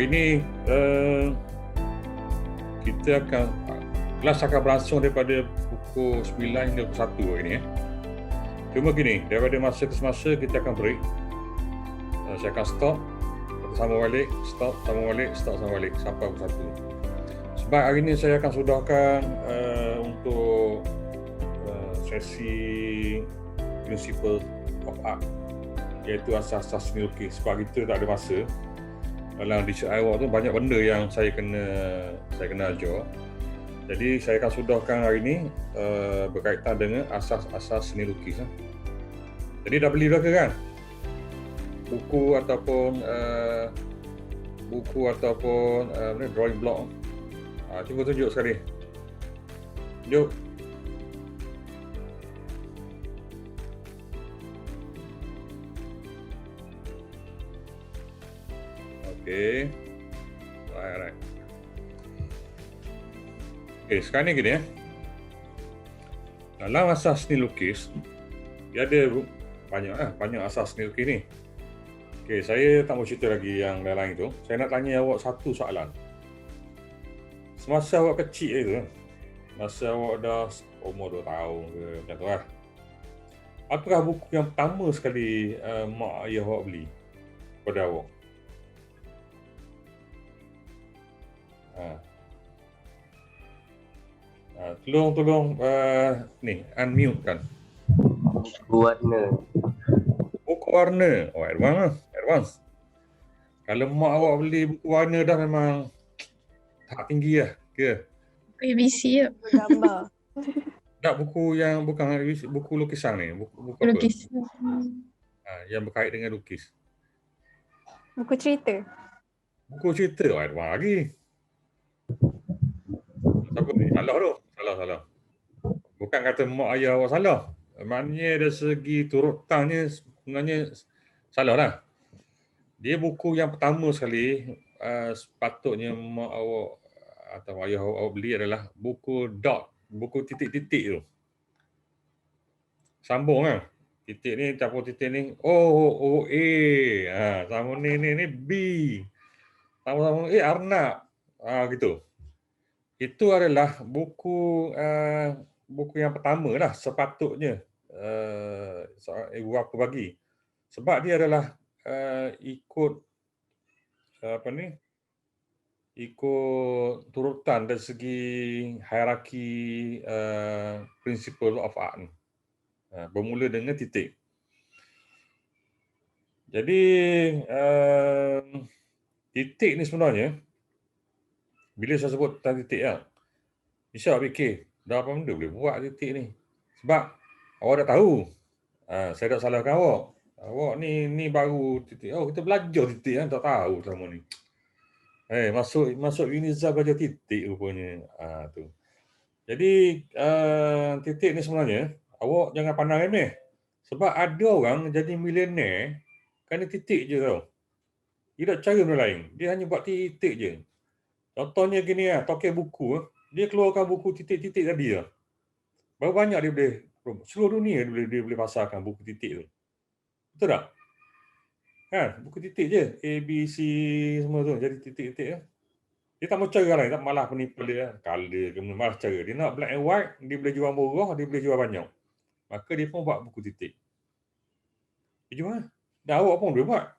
Hari ini kita akan kelas akan berlangsung daripada pukul 9 hingga pukul 1 hari ini. Cuma gini, daripada masa ke semasa kita akan break. Saya akan stop, sambung balik, stop, sambung balik, stop, sambung balik sampai pukul 1. Sebab hari ini saya akan sudahkan untuk sesi Principle of Art, iaitu asas-asas seni lukis. Sebab kita tak ada masa. Dalam digital iWalk tu banyak benda yang saya kena ajar. Jadi saya akan sudahkan hari ini berkaitan dengan asas-asas seni lukis. Jadi dah beli dah ke kan? Buku ataupun drawing block. Cuba tunjuk sekali. Jom. Okey. Right. Okey, sekarang ni gini ya. Dalam asas seni lukis, dia ada banyak asas seni lukis ni. Okey, saya tak mau cerita lagi yang lain tu. Saya nak tanya awak satu soalan. Semasa awak kecil itu, masa awak dah umur 2 tahun ke macam tu lah. Apakah buku yang pertama sekali mak ayah awak beli kepada awak? Tolong ni unmute kan. Buku warna. Buku warna. Oh, advance. Kalau mak awak beli buku warna dah memang tak tinggi lah ke? ABC ya. Gambar. Tak, buku yang bukan buku lukisan ni. Buku apa? Lukisan. Yang berkait dengan lukis. Buku cerita. Buku cerita. Oh, advance lagi. Siapa ni? Salah tu. Salah. Bukan kata mak ayah awak salah. Maknanya dari segi turutannya sebenarnya salah lah. Dia buku yang pertama sekali sepatutnya mak awak atau ayah awak beli adalah buku dot. Buku titik-titik tu. Sambung lah. Titik ni, campur titik ni. O, A. Sambung ni B. Sambung A, Arnab. Gitu. Itu adalah buku yang pertama lah sepatutnya ibu bapa bagi. Sebab dia adalah ikut turutan dari segi hierarki principle of art ni. Bermula dengan titik. Jadi titik ni sebenarnya bila saya sebut tentang titik lah, bisa awak fikir, dah apa benda boleh buat titik ni? Sebab awak dah tahu. Saya tak salahkan awak. Awak ni baru titik. Oh, kita belajar titik kan, tak tahu selama ni. Masuk Unizal belajar titik rupanya. Tu. Jadi titik ni sebenarnya awak jangan pandang remeh. Sebab ada orang jadi milioner kerana titik je tau. Dia tak cari benda lain. Dia hanya buat titik je. Contohnya gini lah, tokek buku. Dia keluarkan buku titik-titik tadi lah. Berapa banyak dia boleh, seluruh dunia dia boleh pasarkan buku titik tu. Betul tak? Kan? Buku titik je. A, B, C semua tu jadi titik-titik lah. Dia tak mau cara lain, tak malah penipu dia. Color ke malah cara. Dia nak black and white, dia boleh jual murah, dia boleh jual banyak. Maka dia pun buat buku titik. Dia jual. Dan awak pun boleh buat.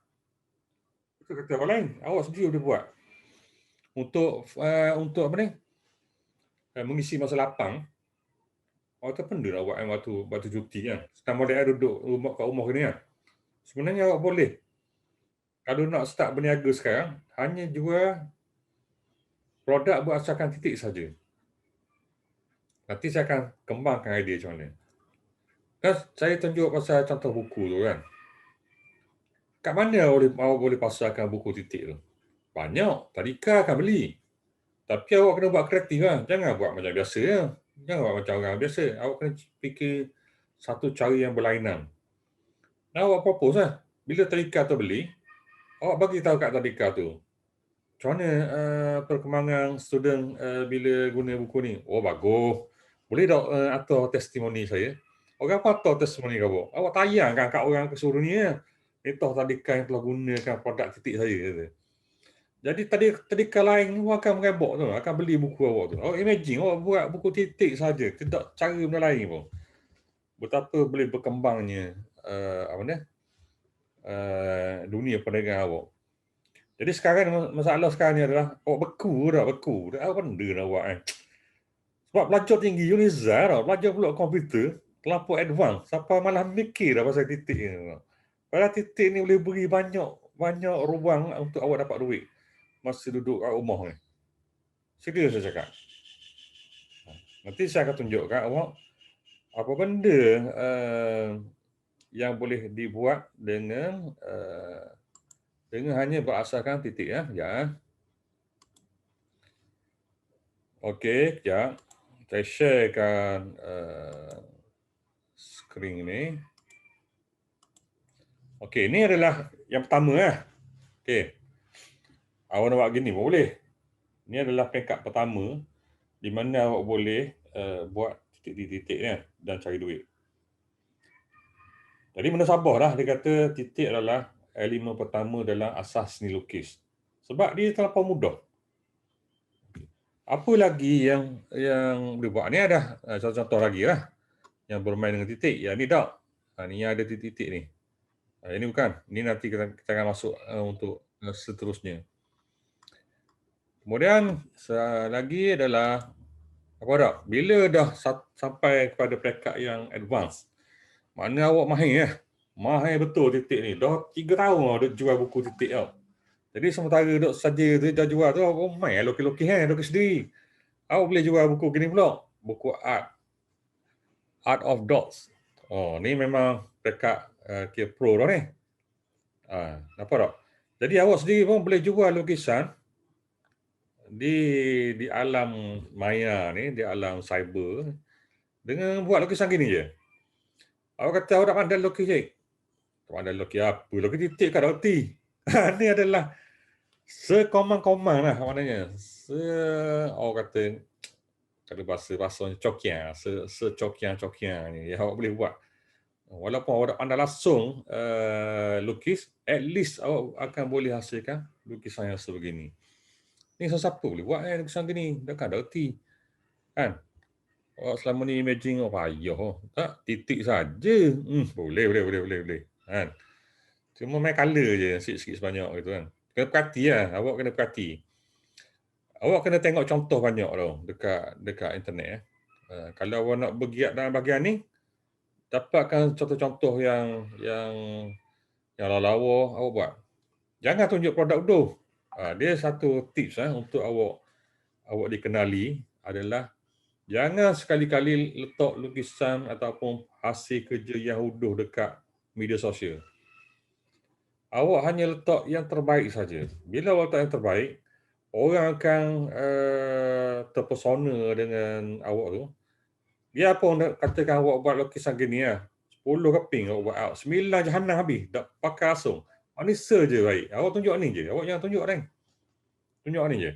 Itu kata orang lain. Awak sendiri boleh buat. Untuk apa ni? Mengisi masa lapang. Awak terpenda nak buat waktu cuti kan. Sekarang model duduk kat rumah ni kan. Sebenarnya awak boleh. Kalau nak start berniaga sekarang, hanya jual produk berdasarkan titik saja. Nanti saya akan kembangkan idea macam mana. Kan saya tunjuk pasal contoh buku tu kan. Kat mana awak boleh pasarkan buku titik tu? Banyak. Tadika akan beli. Tapi awak kena buat kreatif lah. Jangan buat macam biasa ya. Jangan buat macam orang biasa. Awak kena fikir satu cara yang berlainan. Dan awak propose lah. Bila tadika tu beli, awak bagi tahu kat tadika tu. Macam mana perkembangan student bila guna buku ni? Oh, bagus. Boleh tak atur testimoni saya? Orang apa atur testimoni kau? Awak tayangkan kat orang ke seluruh dunia. Itu tadika yang telah gunakan produk titik saya. Jadi tadika lain awak akan merebak tu, akan beli buku awak tu. Awak imagine awak buat buku titik saja, tidak cara benda lain pun. Betapa boleh berkembangnya apa ni? Dunia perniagaan awak. Jadi sekarang masalah sekarang ni adalah awak beku. Dah apa benda nak buat kan? Sebab belajar tinggi Unizar tau, belajar pula komputer, terlampau advance, sampai malah mikir dah pasal titik ni. Padahal titik ni boleh beri banyak ruang untuk awak dapat duit masa duduk kat rumah ni. Serius saya cakap. Nanti saya akan tunjukkan awak apa benda yang boleh dibuat dengan hanya berasaskan titik ya. Ya. Okey, kejap. Saya sharekan skrin ini. Okey, ini adalah yang pertama lah. Okey. Awak nak buat gini pun boleh. Ini adalah peringkat pertama di mana awak boleh buat titik-titik ni dan cari duit. Jadi benda sabarlah dia kata titik adalah elemen pertama dalam asas seni lukis. Sebab dia terlampau mudah. Apa lagi yang boleh buat? Ni ada contoh lagi lah yang bermain dengan titik. Yang ni tak. Ni ada titik-titik ni. Ini bukan. Ini nanti kita akan masuk untuk seterusnya. Kemudian lagi adalah apa tak? Bila dah sampai kepada peringkat yang advance, mana awak mahir ya. Mahir betul titik ni. Dah 3 tahun duk jual buku titik tau. Jadi sementara duk saja tu dah jual tu, awak main lukis-lukis lukis sendiri. Awak boleh jual buku gini pula. Buku Art of Dots. Oh, ni memang peringkat kira pro dah ni. Nampak tak? Jadi awak sendiri pun boleh jual lukisan di alam maya ni, di alam cyber dengan buat lukisan gini je. Awak kata awak tak pandai lukis je. Tak pandai lukis apa? Lukis titik kat roti. Ni adalah sekomang-komang lah maknanya. Awak kata kalau bahasa cokiang, secokiang-cokiang ni awak boleh buat. Walaupun awak tak pandai langsung lukis, at least awak akan boleh hasilkan lukisan yang sebegini. Ni siapa boleh buat lukisan gini? Takkan ada erti. Kan? Awak selama ni imagine payah. Tak, titik saja. Boleh. Kan? Cuma main colour je sikit-sikit sebanyak gitu kan. Kena perhati lah. Awak kena perhati. Awak kena tengok contoh banyak tau dekat internet. Kalau awak nak bergiat dalam bahagian ni, dapatkan contoh-contoh yang lawa awak buat. Jangan tunjuk produk dulu. Dia satu tips untuk awak dikenali adalah jangan sekali-kali letak lukisan ataupun hasil kerja yang huduh dekat media sosial. Awak hanya letak yang terbaik saja. Bila awak letak yang terbaik, orang akan terpesona dengan awak tu. Dia apa nak katakan awak buat lukisan gini lah. 10 keping awak buat out. 9 jahanam habis. Tak pakai asung. Ni je baik. Awak tunjuk ni je. Awak jangan tunjuk lain. Tunjuk ni je.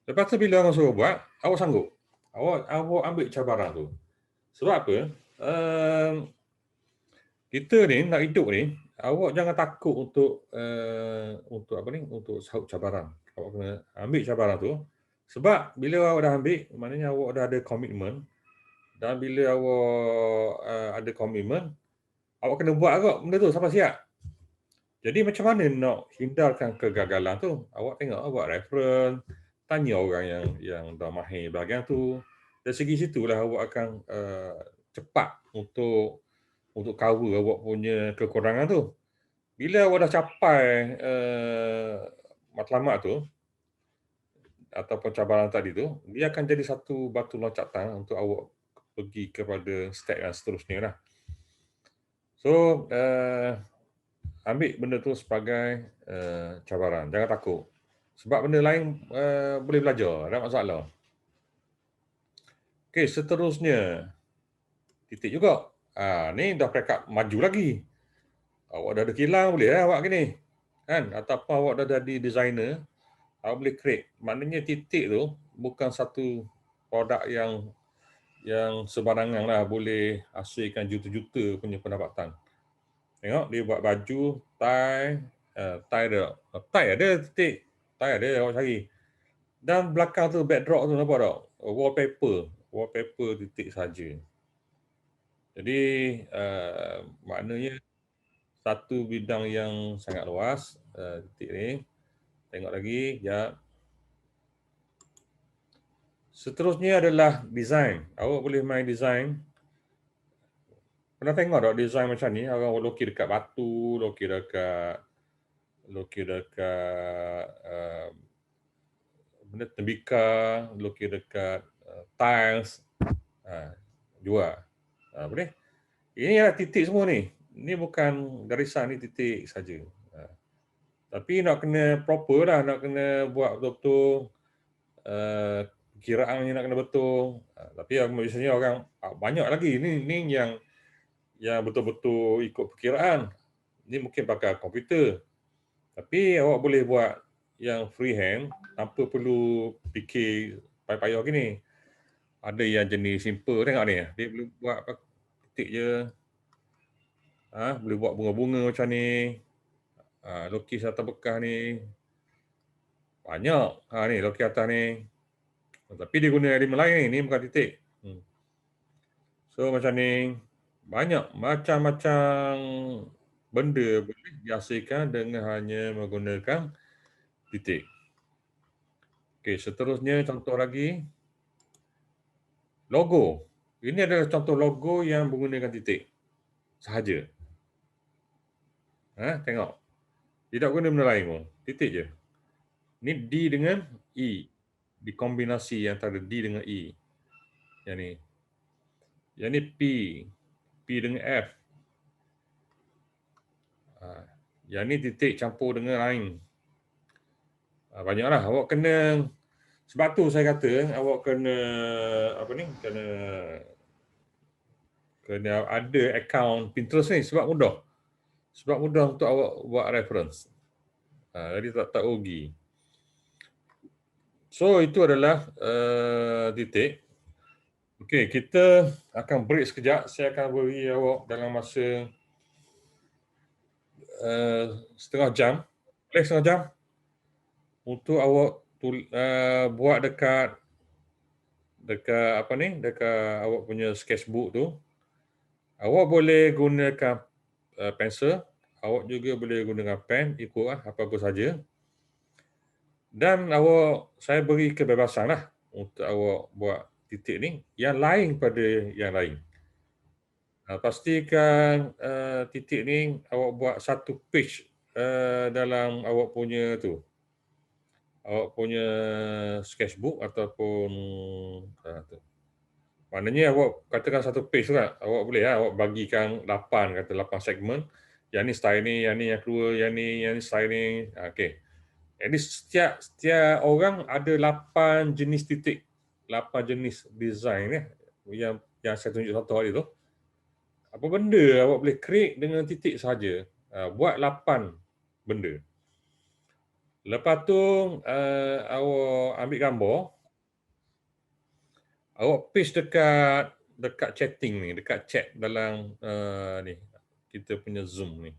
Lepas tu bila orang suruh buat, awak sanggup. Awak ambil cabaran tu. Sebab apa? Kita ni nak hidup ni, awak jangan takut untuk apa ni? Untuk sahut cabaran. Awak kena ambil cabaran tu. Sebab bila awak dah ambil, maknanya awak dah ada komitmen. Dan bila awak ada komitmen, awak kena buat agak benda tu sampai siap. Jadi macam mana nak hindarkan kegagalan tu? Awak tengok, buat reference, tanya orang yang dah mahir bahagian tu. Dari segi situlah awak akan cepat untuk cover awak punya kekurangan tu. Bila awak dah capai matlamat tu, ataupun cabaran tadi tu, dia akan jadi satu batu loncatan untuk awak pergi kepada step yang seterusnya lah. So, ambil benda tu sebagai cabaran. Jangan takut. Sebab benda lain boleh belajar. Tak masalah. Okey, seterusnya. Titik juga. Ni dah peringkat maju lagi. Awak dah ada kilang, boleh lah awak gini. Kan? Ataupun awak dah jadi designer, awak boleh create. Maknanya titik tu bukan satu produk yang sebarangan lah boleh hasilkan juta-juta punya pendapatan. Tengok dia buat baju, tie ada titik. Tak ada, awak cari. Dan belakang tu backdrop tu nampak tak? Wallpaper titik saja. Jadi maknanya satu bidang yang sangat luas titik ni. Tengok lagi, ya. Seterusnya adalah design. Awak boleh main design. Pernah tengok tak design macam ni? Orang lukis dekat batu, lukis dekat benda tembikar, lukis dekat tiles, jual. Boleh. Ini adalah titik semua ni. Ini bukan garisan, ni titik saja. Tapi nak kena proper lah, nak kena buat betul-betul kiraan nak kena betul. Tapi biasanya orang banyak lagi ni yang betul-betul ikut perkiraan. Ni mungkin pakai komputer. Tapi awak boleh buat yang freehand tanpa perlu fikir payah-payah gini. Ada yang jenis simple, tengok ni. Dia boleh buat titik je. Boleh buat bunga-bunga macam ni. Lukis atas bekas ni. Banyak. Ni lukis atas ni. Tapi dia guna elemen lain ni bukan titik. So macam ni. Banyak macam-macam benda boleh dihasilkan dengan hanya menggunakan titik. Okey, seterusnya contoh lagi. Logo. Ini adalah contoh logo yang menggunakan titik sahaja. Tengok. Tidak guna benda lain pun. Titik je. Ini D dengan E. Dikombinasi antara D dengan E. Yang ni. Yang ni P. P dengan F. Yang ni titik campur dengan lain. Banyaklah. Awak kena, sebab tu saya kata awak kena kena ada akaun Pinterest ni sebab mudah. Sebab mudah untuk awak buat reference. Jadi tak rugi. So itu adalah titik. Okey, kita akan break sekejap. Saya akan beri awak dalam masa setengah jam. Boleh setengah jam? Untuk awak buat dekat awak punya sketchbook tu. Awak boleh gunakan pensel, awak juga boleh gunakan pen, ikutlah apa-apa saja. Dan saya beri kebebasan lah untuk awak buat titik ni yang lain pada yang lain. Pastikan titik ni awak buat satu page dalam awak punya tu. Awak punya sketchbook ataupun tu. Maknanya awak katakan satu page tu kan, awak boleh awak bagikan 8 segmen. Yang ni style ni, yang ni yang kedua, yang ni style ni. Okey. Jadi setiap orang ada 8 jenis titik, 8 jenis design yang saya tunjuk satu hari tu. Apa benda awak boleh create dengan titik saja. Buat 8 benda. Lepas tu awak ambil gambar, awak paste dekat chatting ni, dekat chat dalam ni kita punya Zoom ni.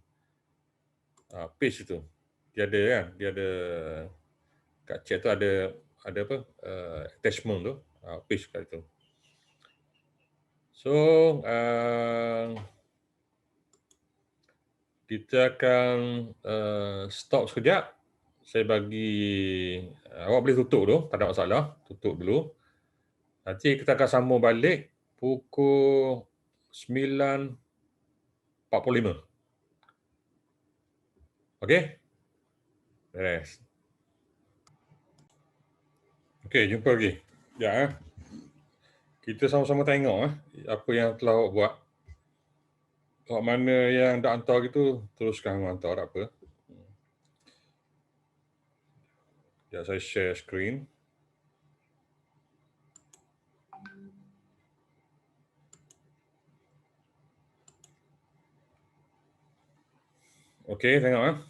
Paste itu. Dia ada kan, dia ada kat chat tu ada apa attachment tu, paste kat itu. So kita akan stop sekejap. Saya bagi awak boleh tutup dulu, tak ada masalah, tutup dulu. Nanti kita akan sambung balik pukul 9.45. Okey? Yes. Okey, jumpa lagi. Ya. Kita sama-sama tengok apa yang telah awak buat. Awak mana yang dah hantar gitu, teruskan hantar, tak apa. Ya, saya share screen. Okey, tengok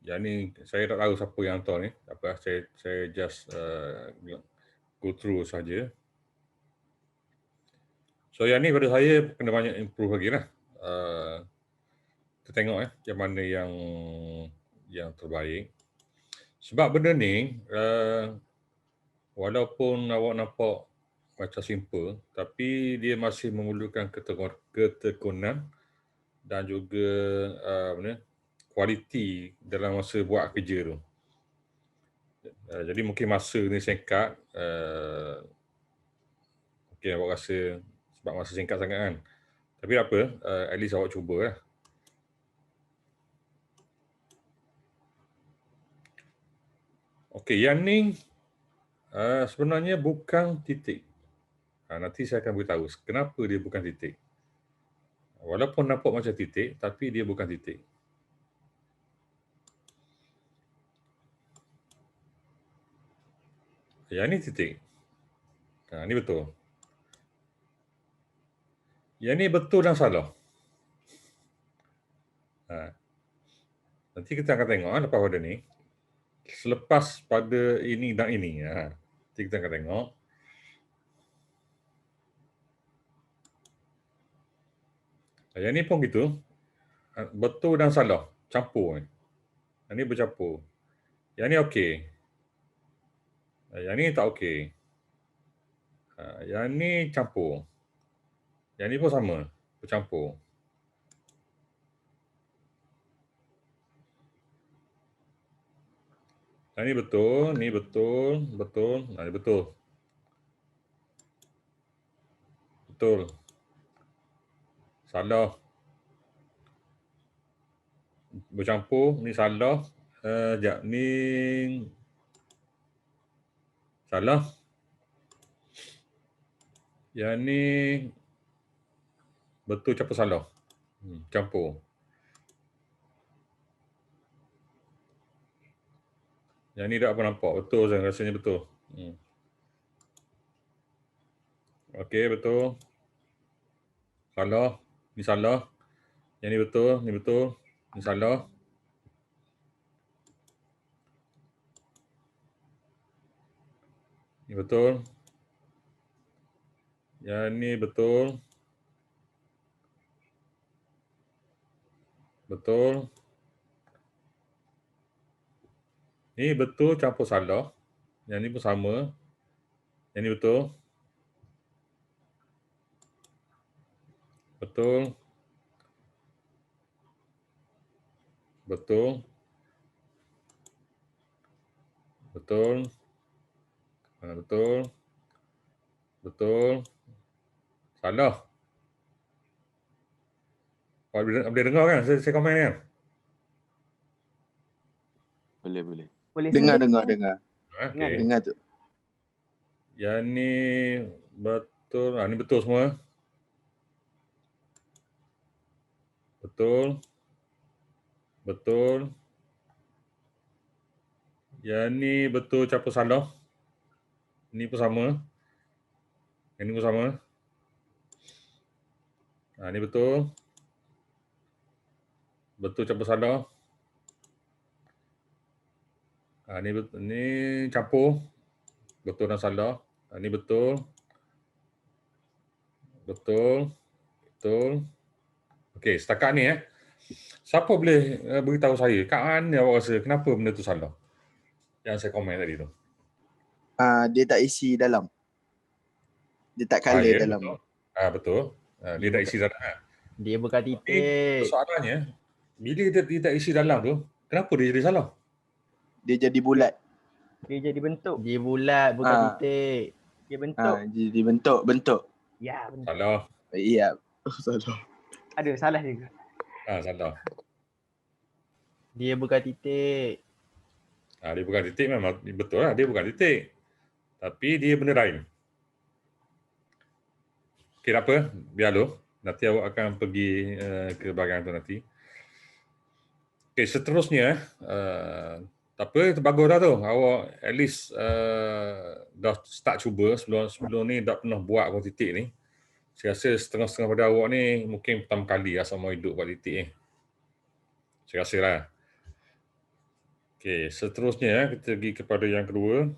Yang ni saya tak tahu siapa yang hantar ni. Tak apa, saya just go through saja. So yang ni pada saya kena banyak improve lagi lah. Kita tengok yang mana yang terbaik. Sebab benda ni, walaupun awak nampak macam simple, tapi dia masih memerlukan ketekunan dan juga kualiti dalam masa buat kerja tu. Jadi mungkin masa ni singkat, mungkin awak rasa sebab masa singkat sangat kan. Tapi tak apa, at least awak cuba lah. Okey, yang ni sebenarnya bukan titik. Nanti saya akan beritahu kenapa dia bukan titik. Walaupun nampak macam titik, tapi dia bukan titik. Yang ni titik. Ni betul. Yang ni betul dan salah. Nanti kita akan tengok lepas pada ni. Selepas pada ini dan ini. Nanti kita akan tengok. Yang ni pun gitu. Betul dan salah. Campur. Yang ni bercampur. Yang ni okey. Yang ni tak okey. Yang ni campur. Yang ni pun sama. Bercampur. Yang ni betul. Ni betul. Betul. Ni betul. Betul. Salah. Bercampur. Ni salah. Sekejap. Ni salah. Yang ni betul campur salah. Campur. Yang ni tak apa nampak. Betul saya rasanya betul. Okey, betul. Salah. Ni salah. Yang ni betul. Ni betul. Ni salah. Ni betul. Yang ni betul. Betul. Ni betul campur salah. Yang ni pun sama. Yang ni betul. Betul. Betul. Betul. Betul. Betul. Salah. Awak boleh dengar kan saya komen kan? Boleh. Dengar. Okey. Dengar tu. Yang ni betul. Ni betul semua. Betul. Betul. Yang ni betul campur salah. Ni pun sama. Yang ni pun sama. Ni betul. Betul campur salah. Ni campur. Betul dan salah. Ni betul. Betul. Betul. Okey, setakat ni siapa boleh beritahu saya kat mana awak rasa kenapa benda tu salah? Yang saya komen tadi tu. Dia tak isi dalam. Dia tak color Ya, dalam. betul. Betul. Dia tak isi dalam. Dia bukan Tapi titik. soalannya, bila dia tak isi dalam tu, kenapa dia jadi salah? Dia jadi bulat. Dia jadi bentuk. Dia bulat bukan titik. Dia bentuk. Jadi bentuk. Ya, benar. Salah. Ya. Salah. Ada salah juga. Salah. Dia bukan titik. Dia bukan titik memang betul lah. Dia bukan titik. Tapi dia benda lain. Okey, tak apa. Biar lu. Nanti awak akan pergi ke bahagian tu nanti. Okey, seterusnya. Tak apa, itu bagus dah tu. Awak at least dah start cuba. Sebelum ni dah pernah buat pun titik ni. Saya rasa setengah-setengah pada awak ni mungkin pertama kali lah sama hidup buat titik ni. Saya rasa lah. Okey, seterusnya kita pergi kepada yang kedua.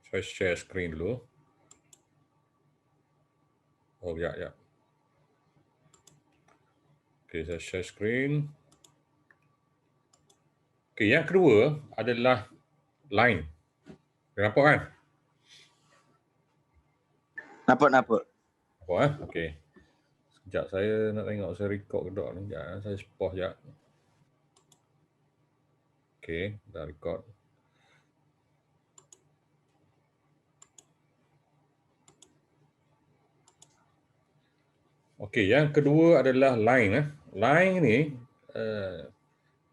Saya share screen dulu. Ya. Okey, saya share screen. Okey, yang kedua adalah line. Nampak kan? Nampak. Nampak Okey. Sekejap saya nak tengok saya record ke tak ni. Sekejap, saya pause sekejap. Okey, dah record. Okey, yang kedua adalah line. Line ni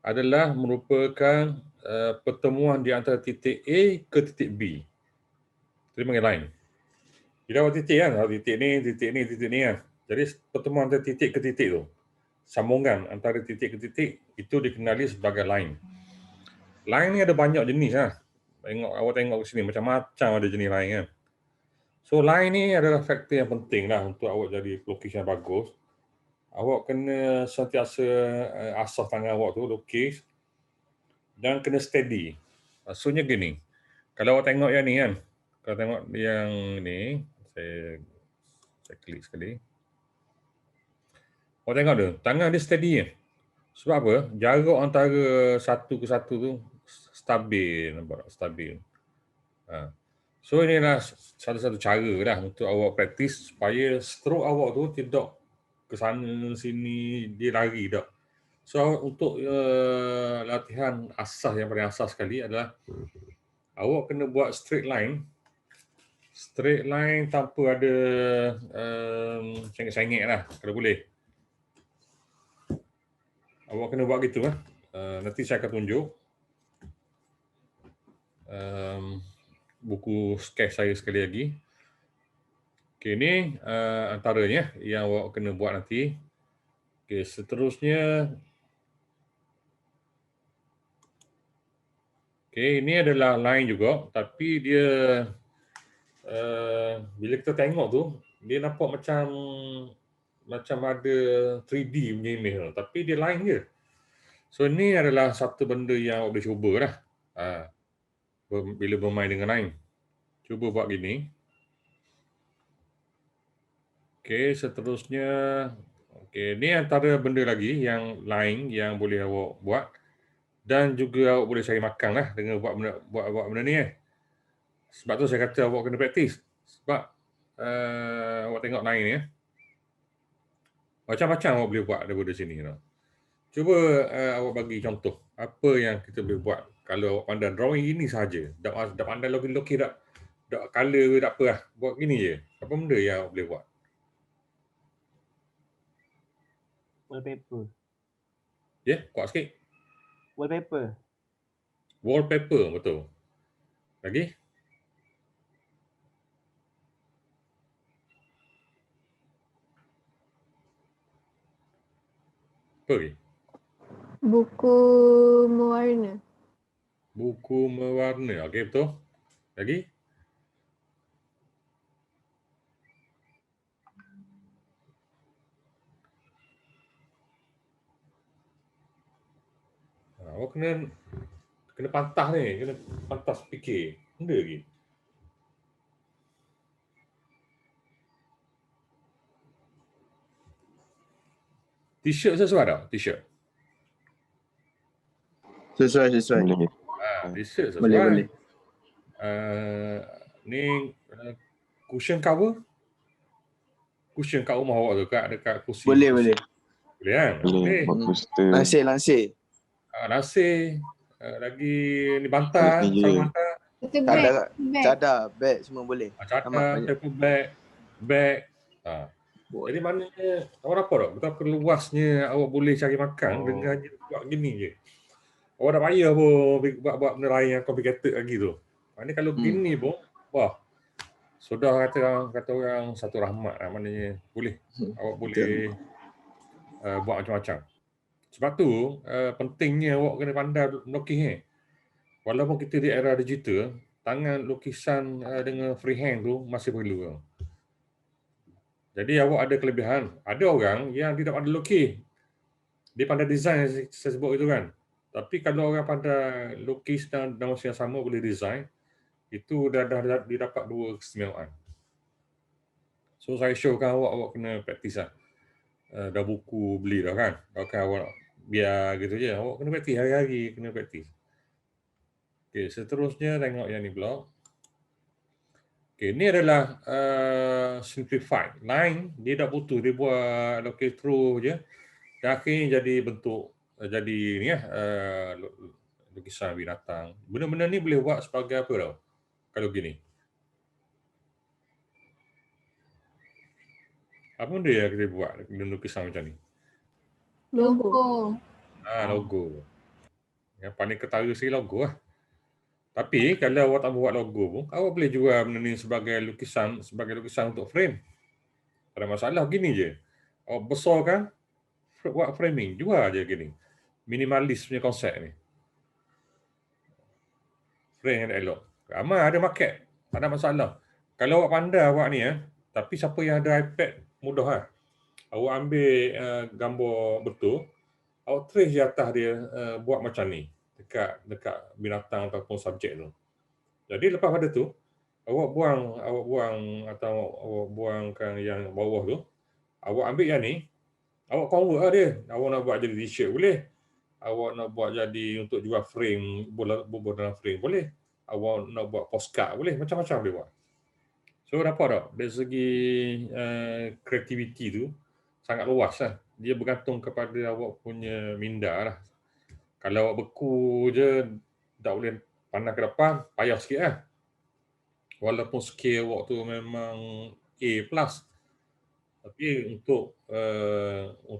adalah merupakan pertemuan di antara titik A ke titik B. Itu dipanggil line. Dia dapat titik kan? Titik ni kan. Jadi pertemuan antara titik ke titik tu. Sambungan antara titik ke titik itu dikenali sebagai line. Line ni ada banyak jenis lah. Awak tengok ke sini macam-macam ada jenis line kan. So line ni adalah faktor yang penting lah untuk awak jadi pelukis yang bagus. Awak kena sentiasa asah tangan awak tu lukis dan kena steady. Maksudnya gini, kalau awak tengok yang ni kan, kalau tengok yang ni, saya klik sekali. Awak tengok tu, tangan dia steady kan. Sebab apa? Jarak antara satu ke satu tu stabil, nampak tak? Stabil. So inilah satu-satu cara lah untuk awak praktis supaya stroke awak tu tidak ke sana sini dia lari tak. So untuk latihan asas yang paling asas sekali adalah awak kena buat straight line tanpa ada sengit-sengit lah kalau boleh. Awak kena buat gitu lah. Nanti saya akan tunjuk buku sketch saya sekali lagi. Okey, ini antaranya yang awak kena buat nanti. Okey, seterusnya. Okey, ini adalah line juga, tapi dia bila kita tengok tu, dia nampak macam ada 3D punya image tu, tapi dia line je. So ini adalah satu benda yang awak boleh cuba lah. Bila bermain dengan line. Cuba buat gini. Okey, seterusnya. Okey, ni antara benda lagi yang lain yang boleh awak buat. Dan juga awak boleh cari makan lah dengan buat benda ni. Sebab tu saya kata awak kena praktis. Sebab awak tengok line ni. Macam-macam awak boleh buat daripada sini. Cuba awak bagi contoh. Apa yang kita boleh buat kalau awak pandai drawing ini sahaja. Dah pandai lukis tak? Tak color tak apa lah. Buat gini je. Apa benda yang awak boleh buat? Wallpaper. Ya, kuat sikit. Wallpaper. Wallpaper, betul. Lagi? Apa lagi? Buku mewarna. Buku mewarna. Okey, betul. Lagi? Awak kena pantas ni. Kena pantas fikir. Benda lagi. T-shirt sesuai tak? T-shirt. Sesuai. Boleh. T-shirt sesuai. Boleh. Ni cushion cover. Cushion kat rumah awak tu, dekat kursi. Boleh. Boleh kan? Boleh. Buat poster. Lansir. Nasir. Lagi ni bantal. Meja. Sarung bantal. Cadar, beg semua boleh. Cadar, paper bag. Jadi maknanya awak dapat tak betapa luasnya awak boleh cari makan dengan hanya buat gini je. Awak dah payah pun buat benda lain yang complicated lagi tu. Maknanya kalau gini pun, wah, sudah kata orang satu rahmat lah, maknanya boleh. Awak boleh buat macam-macam. Sebab tu pentingnya awak kena pandai melukis ni. Walaupun kita di era digital, tangan lukisan dengan freehand tu masih perlu. Jadi awak ada kelebihan. Ada orang yang tidak pandai lukis. Dia pandai design, saya sebut itu kan. Tapi kalau orang pandai lukis dan masa yang sama boleh design, itu dah didapat dua keistimewaan. So saya showkan awak kena praktis lah. Dah buku beli dah kan. Dah awak biar gitu je. Awak kena praktis hari-hari, kena praktis. Okey, seterusnya tengok yang ni pula. Okey, ni adalah simplified line. Dia tak putus, dia buat lukis through je. Dan akhirnya jadi bentuk jadi ni lukisan binatang. Benda-benda ni boleh buat sebagai apa tau? Kalau gini. Apa benda yang kita buat dengan lukisan macam ni? Logo. Logo. Yang paling ketara sekali logo lah. Tapi kalau awak tak buat logo pun, awak boleh jual benda ni sebagai lukisan untuk frame. Tak ada masalah, gini je. Awak besarkan, buat framing, jual je gini. Minimalis punya konsep ni. Frame yang elok. Ramai ada market, tak ada masalah. Kalau awak pandai awak ni, tapi siapa yang ada iPad, mudah lah. Awak ambil gambar betul, awak trace di atas dia, buat macam ni. Dekat binatang ataupun subjek tu. Jadi lepas pada tu, awak buang atau awak buangkan yang bawah tu, awak ambil yang ni, awak convert lah dia. Awak nak buat jadi t-shirt boleh. Awak nak buat jadi untuk jual frame, bubuh dalam frame boleh. Awak nak buat postcard boleh, macam-macam boleh buat. So dapat tak? Dari segi kreativiti tu, sangat luas lah. Dia bergantung kepada awak punya minda lah. Kalau awak beku je, tak boleh pandang ke depan, payah sikit lah. Walaupun skill awak tu memang A+. Tapi untuk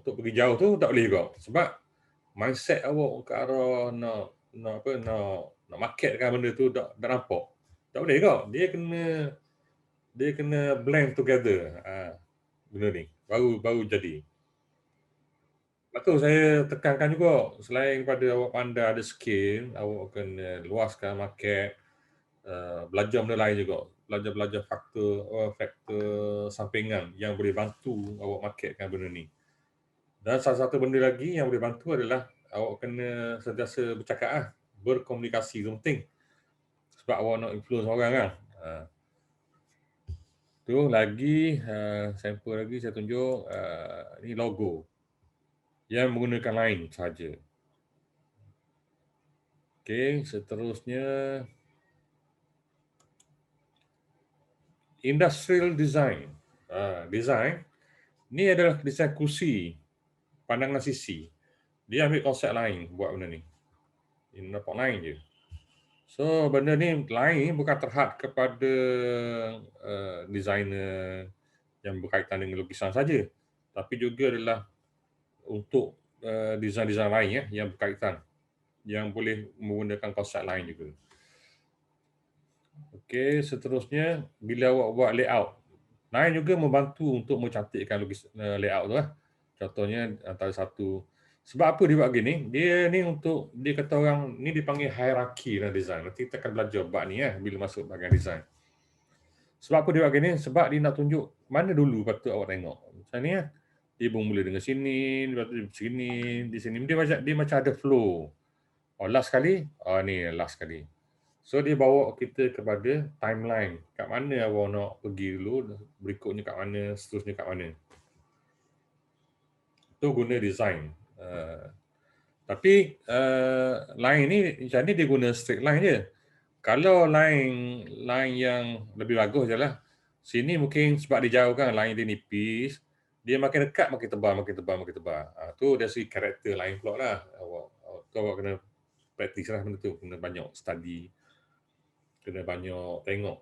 pergi jauh tu tak boleh juga. Sebab mindset awak ke arah nak marketkan benda tu tak nampak. Tak boleh juga. Dia kena blend together. Benda ni baru jadi. Lepas tu saya tekankan juga, selain pada awak pandai ada skill, awak kena luaskan market, belajar benda lain juga. Belajar faktor sampingan yang boleh bantu awak marketkan benda ni. Dan salah satu benda lagi yang boleh bantu adalah awak kena sentiasa bercakap, berkomunikasi itu penting. Sebab awak nak influence orang kan. Tu lagi, sampel lagi saya tunjuk, ni logo yang menggunakan line saja. Okey, seterusnya industrial design. Design ni adalah desain kursi, pandangan sisi. Dia ambil konsep lain buat benda ni. Ini nampak lain je. So benda ni lain bukan terhad kepada designer yang berkaitan dengan lukisan saja, tapi juga adalah untuk desain-desain lain yang berkaitan, yang boleh menggunakan konsep lain juga. Okey, seterusnya bila awak buat layout, lain juga membantu untuk mencantikkan layout tu lah. Contohnya antara satu, sebab apa dia buat gini? Dia ni untuk, dia kata orang ni dipanggil hierarki dalam design. Nanti kita akan belajar bab ni bila masuk bahagian design. Sebab apa dia buat gini? Sebab dia nak tunjuk mana dulu patut awak tengok. Macam ni dia bermula dengan sini, lepas tu sini, di sini. Dia macam ada flow. Last sekali, ni last sekali. So dia bawa kita kepada timeline. Kat mana awak nak pergi dulu, berikutnya kat mana, seterusnya kat mana. Itu guna design. Tapi line ni macam ni dia guna straight line je. Kalau line yang lebih bagus je lah. Sini mungkin sebab dia jauh kan, line dia nipis. Dia makin dekat makin tebal. Tu dari segi karakter line pula lah. Awak kena praktis lah benda tu. Kena banyak study. Kena banyak tengok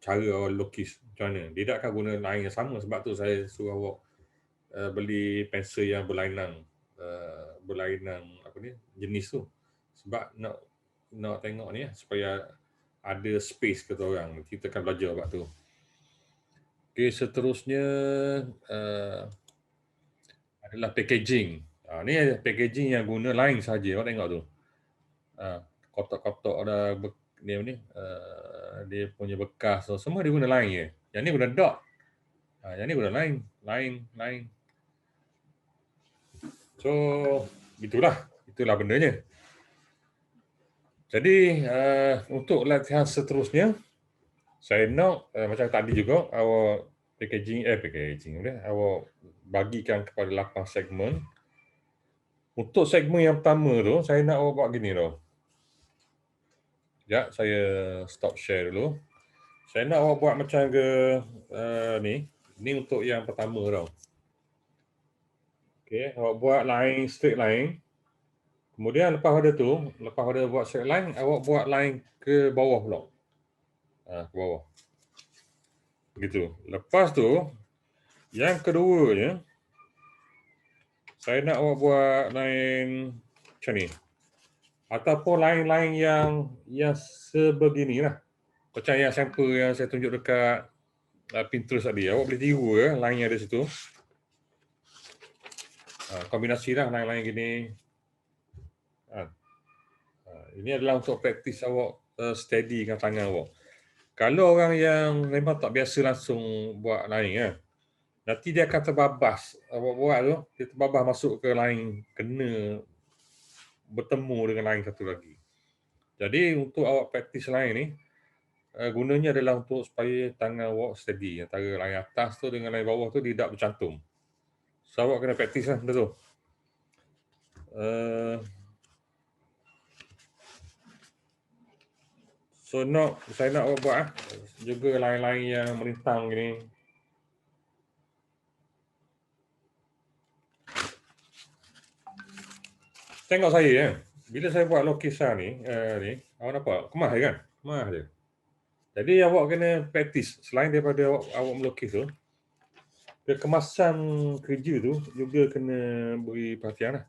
cara awak lukis macam mana. Dia tak akan guna line yang sama. Sebab tu saya suruh awak beli pensel yang berlainan apa ni, jenis tu. Sebab nak tengok ni supaya ada space kata orang. Kita akan belajar bab tu. Okey, seterusnya adalah packaging. Ni packaging yang guna line saja. Awak tengok tu. Kotak-kotak ada dia punya bekas so, semua dia guna line je. Yang ni guna dot. Yang ni guna line. So, itulah bendanya. Jadi, untuk latihan seterusnya, saya nak macam tadi juga awak packaging awak bagikan kepada 8 segmen. Untuk segmen yang pertama tu, saya nak awak buat gini tau. Sekejap, saya stop share dulu. Saya nak awak buat macam ke ni. Ni untuk yang pertama tau. Okay, awak buat line, straight line. Kemudian lepas pada tu, lepas pada buat straight line, awak buat line ke bawah pula. Ke bawah. Gitu. Lepas tu, yang keduanya, saya nak awak buat line macam ni. Ataupun line-line yang sebegini lah. Macam yang sampel yang saya tunjuk dekat Pinterest tadi. Awak boleh tiru line yang ada situ. Kombinasi lah line-line gini. Ini adalah untuk praktis awak steadykan tangan awak. Kalau orang yang memang tak biasa langsung buat line nanti dia akan terbabas. Awak buat tu, dia terbabas masuk ke line, kena bertemu dengan line satu lagi. Jadi untuk awak praktis line ni, gunanya adalah untuk supaya tangan awak steady. Antara line atas tu dengan line bawah tu tidak bercantum. So awak kena praktis lah benda tu. So saya nak awak buat juga line-line yang melintang gini. Tengok saya bila saya buat lukisan ni, awak nampak kemas kan? Kemas je. Jadi awak kena praktis. Selain daripada awak melukis tu, kemasan kerja tu juga kena beri perhatian lah.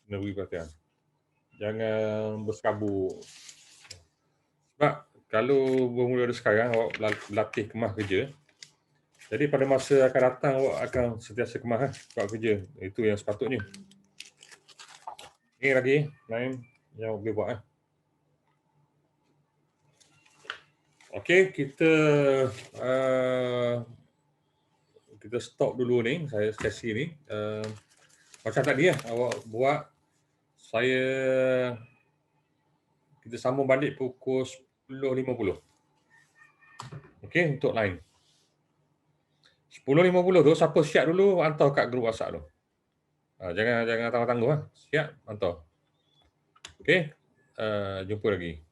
Kena beri perhatian. Jangan berskabut. Sebab kalau bermula dari sekarang awak berlatih kemas kerja, jadi pada masa akan datang awak akan sentiasa kemas buat kerja. Itu yang sepatutnya. Ini lagi lain yang boleh buat. Okey, kita stop dulu ni, saya sesi ni. Macam tadi awak buat, kita sambung balik pukul 10.50. Okey, untuk line. 10.50 tu, siapa siap dulu, hantar kat grup WhatsApp tu. Jangan tangguh-tangguh. Siap, hantar. Okey, jumpa lagi.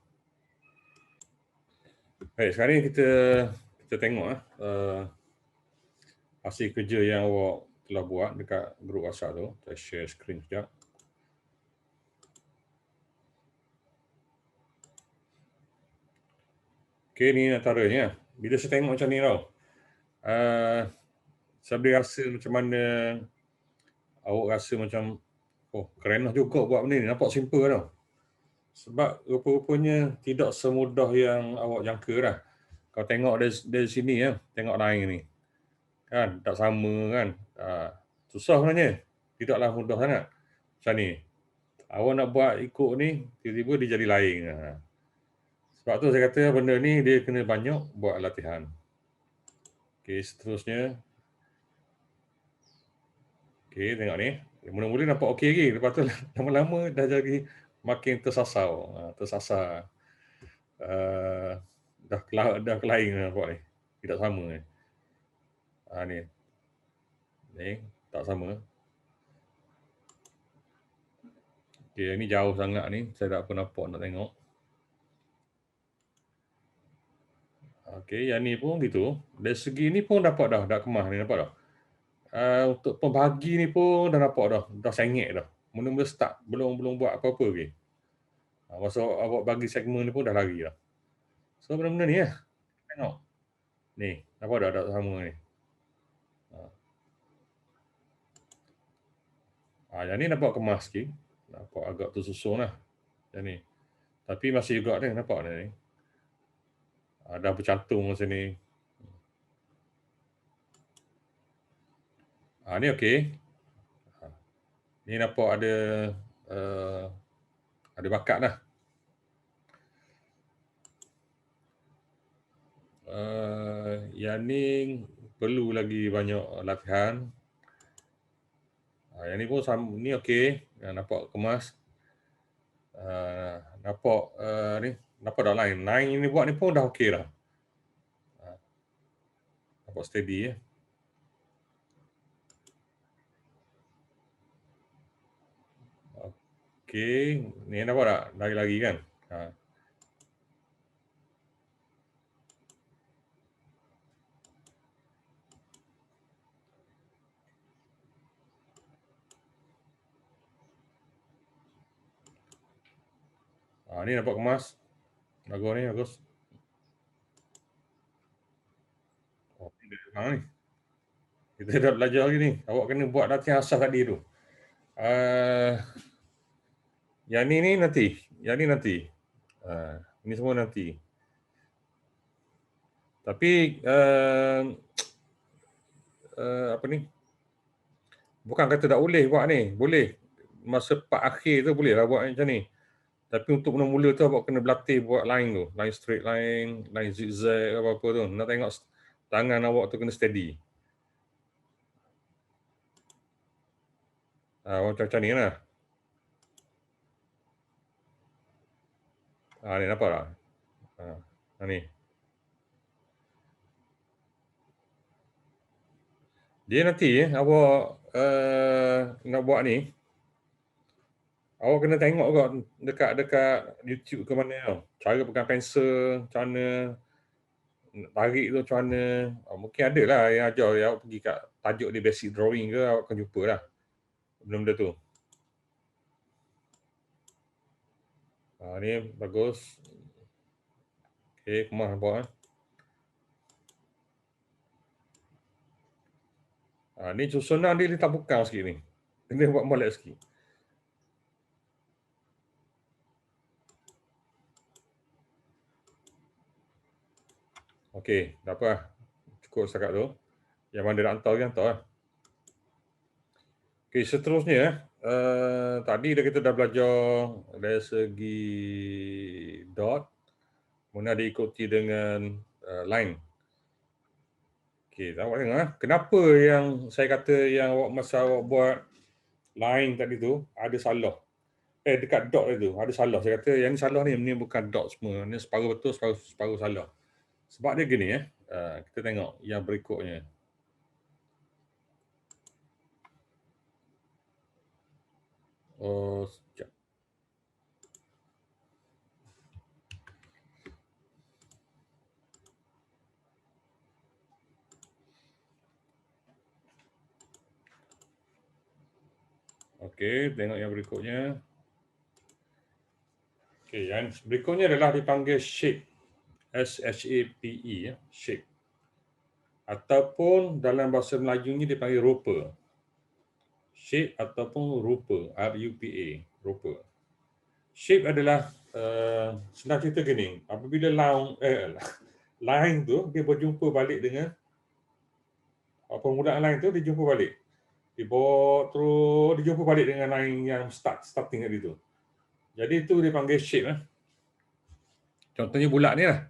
Baik, sekarang ni kita tengok hasil kerja yang awak telah buat dekat grup WhatsApp tu. Saya share screen sekejap. Okey, ni antaranya. Bila saya tengok macam ni tau, saya boleh rasa macam mana awak rasa macam, keren lah juga buat benda ni. Nampak simple tau. Sebab rupa-rupanya tidak semudah yang awak jangka lah. Kalau tengok dari sini tengok line ni. Kan, tak sama kan. Susah sebenarnya. Tidaklah mudah sangat. Macam ni. Awak nak buat ikut ni, tiba-tiba dia jadi lain. Sebab tu saya kata benda ni dia kena banyak buat latihan. Okey, seterusnya. Okey, tengok ni. Mula-mula nampak okey lagi. Lepas tu lama-lama dah jadi makin tersasar. Tersasar. Dah lain nampak ni. Tidak sama ni. Ni tak sama. Okey, ni jauh sangat ni. Saya tak apa nampak nak tengok. Okey, yang ni pun gitu. Dari segi ni pun dapat dah kemas ni, nampak dah. Untuk pembagi ni pun dah nampak dah sengit dah. Mula-mula start, belum buat apa-apa lagi. Masa awak bagi segmen ni pun dah lari dah. So benda-benda ni tengok. Ni, nampak dah sama ni. Yang ni nampak kemas sikit. Nampak agak tersusun lah. Yang ni. Tapi masih juga ni, nampak ni. Dah bercantum masa ni. Ni okey. Ni nampak ada bakat lah. Yang ni perlu lagi banyak latihan. Yang ni pun sama, ni okey. Nampak kemas. Nampak ni, nampak dah line. Line ni buat ni pun dah okey dah. Nampak steady . Okey, ni nampak tak? Lari-lari kan? Ni nampak kemas. Bagus ni, bagus. Ni dah senang ni. Kita dah belajar lagi ni. Awak kena buat latihan asas tadi tu. Yang ni nanti. Yang ni nanti. Ni semua nanti. Tapi apa ni? Bukan kata tak boleh buat ni. Boleh. Masa part akhir tu boleh lah buat macam ni. Tapi untuk mula-mula tu awak kena berlatih buat line tu. Line straight line, line zigzag apa-apa tu. Nak tengok tangan awak tu kena steady. Macam ni lah. Ni nampak tak? Ni. Dia nanti awak nak buat ni, awak kena tengok kot dekat YouTube ke mana tau. Cara pegang pensel, macam mana nak tarik tu macam mana. Mungkin ada lah yang ajar awak pergi kat tajuk dia basic drawing ke, awak akan jumpa lah benda-benda tu. Ni bagus. Okey, kemas nampak. Ni susunan dia tak bukang sikit ni. Kena buat molek sikit. Okey, tak apa lah. Cukup setakat tu. Yang mana nak hantar, hantar lah. Okey, seterusnya tadi kita dah belajar dari segi dot. Kemudian diikuti dengan line. Okey, awak tengok kenapa yang saya kata yang masa awak buat line tadi tu ada salah. Dekat dot itu ada salah. Saya kata yang ni salah ni bukan dot semua. Ni separuh betul, separuh salah. Sebab dia gini kita tengok yang berikutnya. Sekejap. Okey, tengok yang berikutnya. Okey, yang berikutnya adalah dipanggil shape. S-H-A-P-E, shape. Ataupun dalam bahasa Melayu ni dipanggil rupa. Shape ataupun rupa, R-U-P-A, rupa. Shape adalah senang cerita gini, apabila line tu dia berjumpa balik dengan permulaan line tu dia jumpa balik. Dia bawa terus dia jumpa balik dengan line yang starting tadi tu. Jadi itu dipanggil shape. Contohnya bulat ni lah.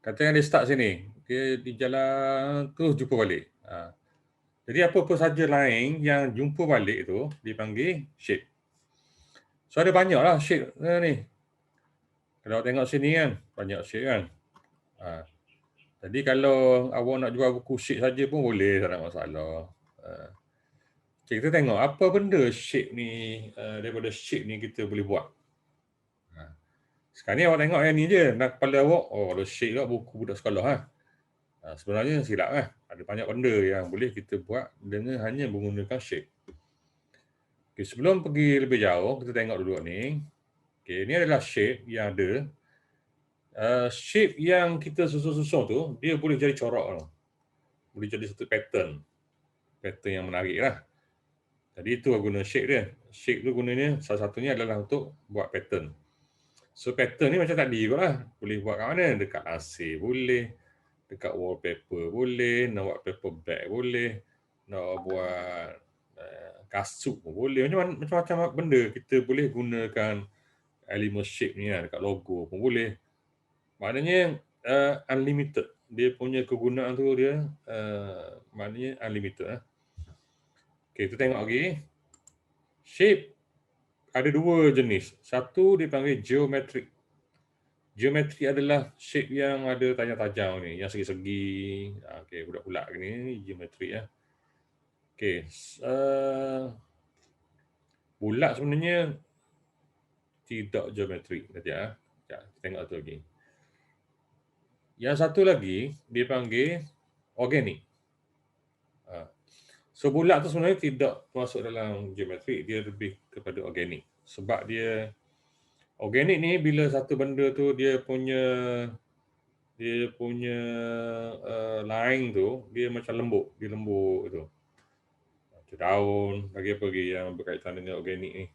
Katakan dia start sini, dia di jalan terus jumpa balik. Jadi apa-apa saja line yang jumpa balik tu dipanggil shape. So ada banyak lah shape ni. Kalau tengok sini kan, banyak shape kan. Jadi kalau awak nak jual buku shape saja pun boleh, tak ada masalah. Kita tengok apa benda shape ni, daripada shape ni kita boleh buat. Sekarang ni awak tengok yang ni je, nak kepala awak, kalau shape lah buku budak sekolah. Sebenarnya silap lah. Ada banyak benda yang boleh kita buat dengan hanya menggunakan shape. Okay, sebelum pergi lebih jauh, kita tengok dulu ni. Okay, ini adalah shape yang ada. Shape yang kita susun-susun tu, dia boleh jadi corak. Boleh jadi satu pattern. Pattern yang menarik lah. Jadi itu guna shape dia. Shape tu gunanya, salah satunya adalah untuk buat pattern. So pattern ni macam tadi kot lah. Boleh buat kat mana? Dekat AC boleh. Dekat wallpaper boleh. Nak buat paper bag boleh. Nak buat kasut pun boleh. Macam-macam benda kita boleh gunakan elemen shape ni lah. Dekat logo pun boleh. Maknanya unlimited. Dia punya kegunaan tu dia maknanya unlimited. Okay, kita tengok lagi. Shape ada dua jenis. Satu dipanggil geometric. Geometri adalah shape yang ada tajam-tajam ni, yang segi-segi. Okey, bulat-bulat ni geometri . Okey, bulat sebenarnya tidak geometrik. Sekejap. Sekejap, tengok tu lagi. Yang satu lagi dipanggil organik. So bulat tu sebenarnya tidak masuk dalam geometrik, dia lebih kepada organik. Sebab dia organik ni bila satu benda tu dia punya line tu dia macam lembut, dia lembut tu. Macam daun, apa lagi yang berkaitan dengan organik ni.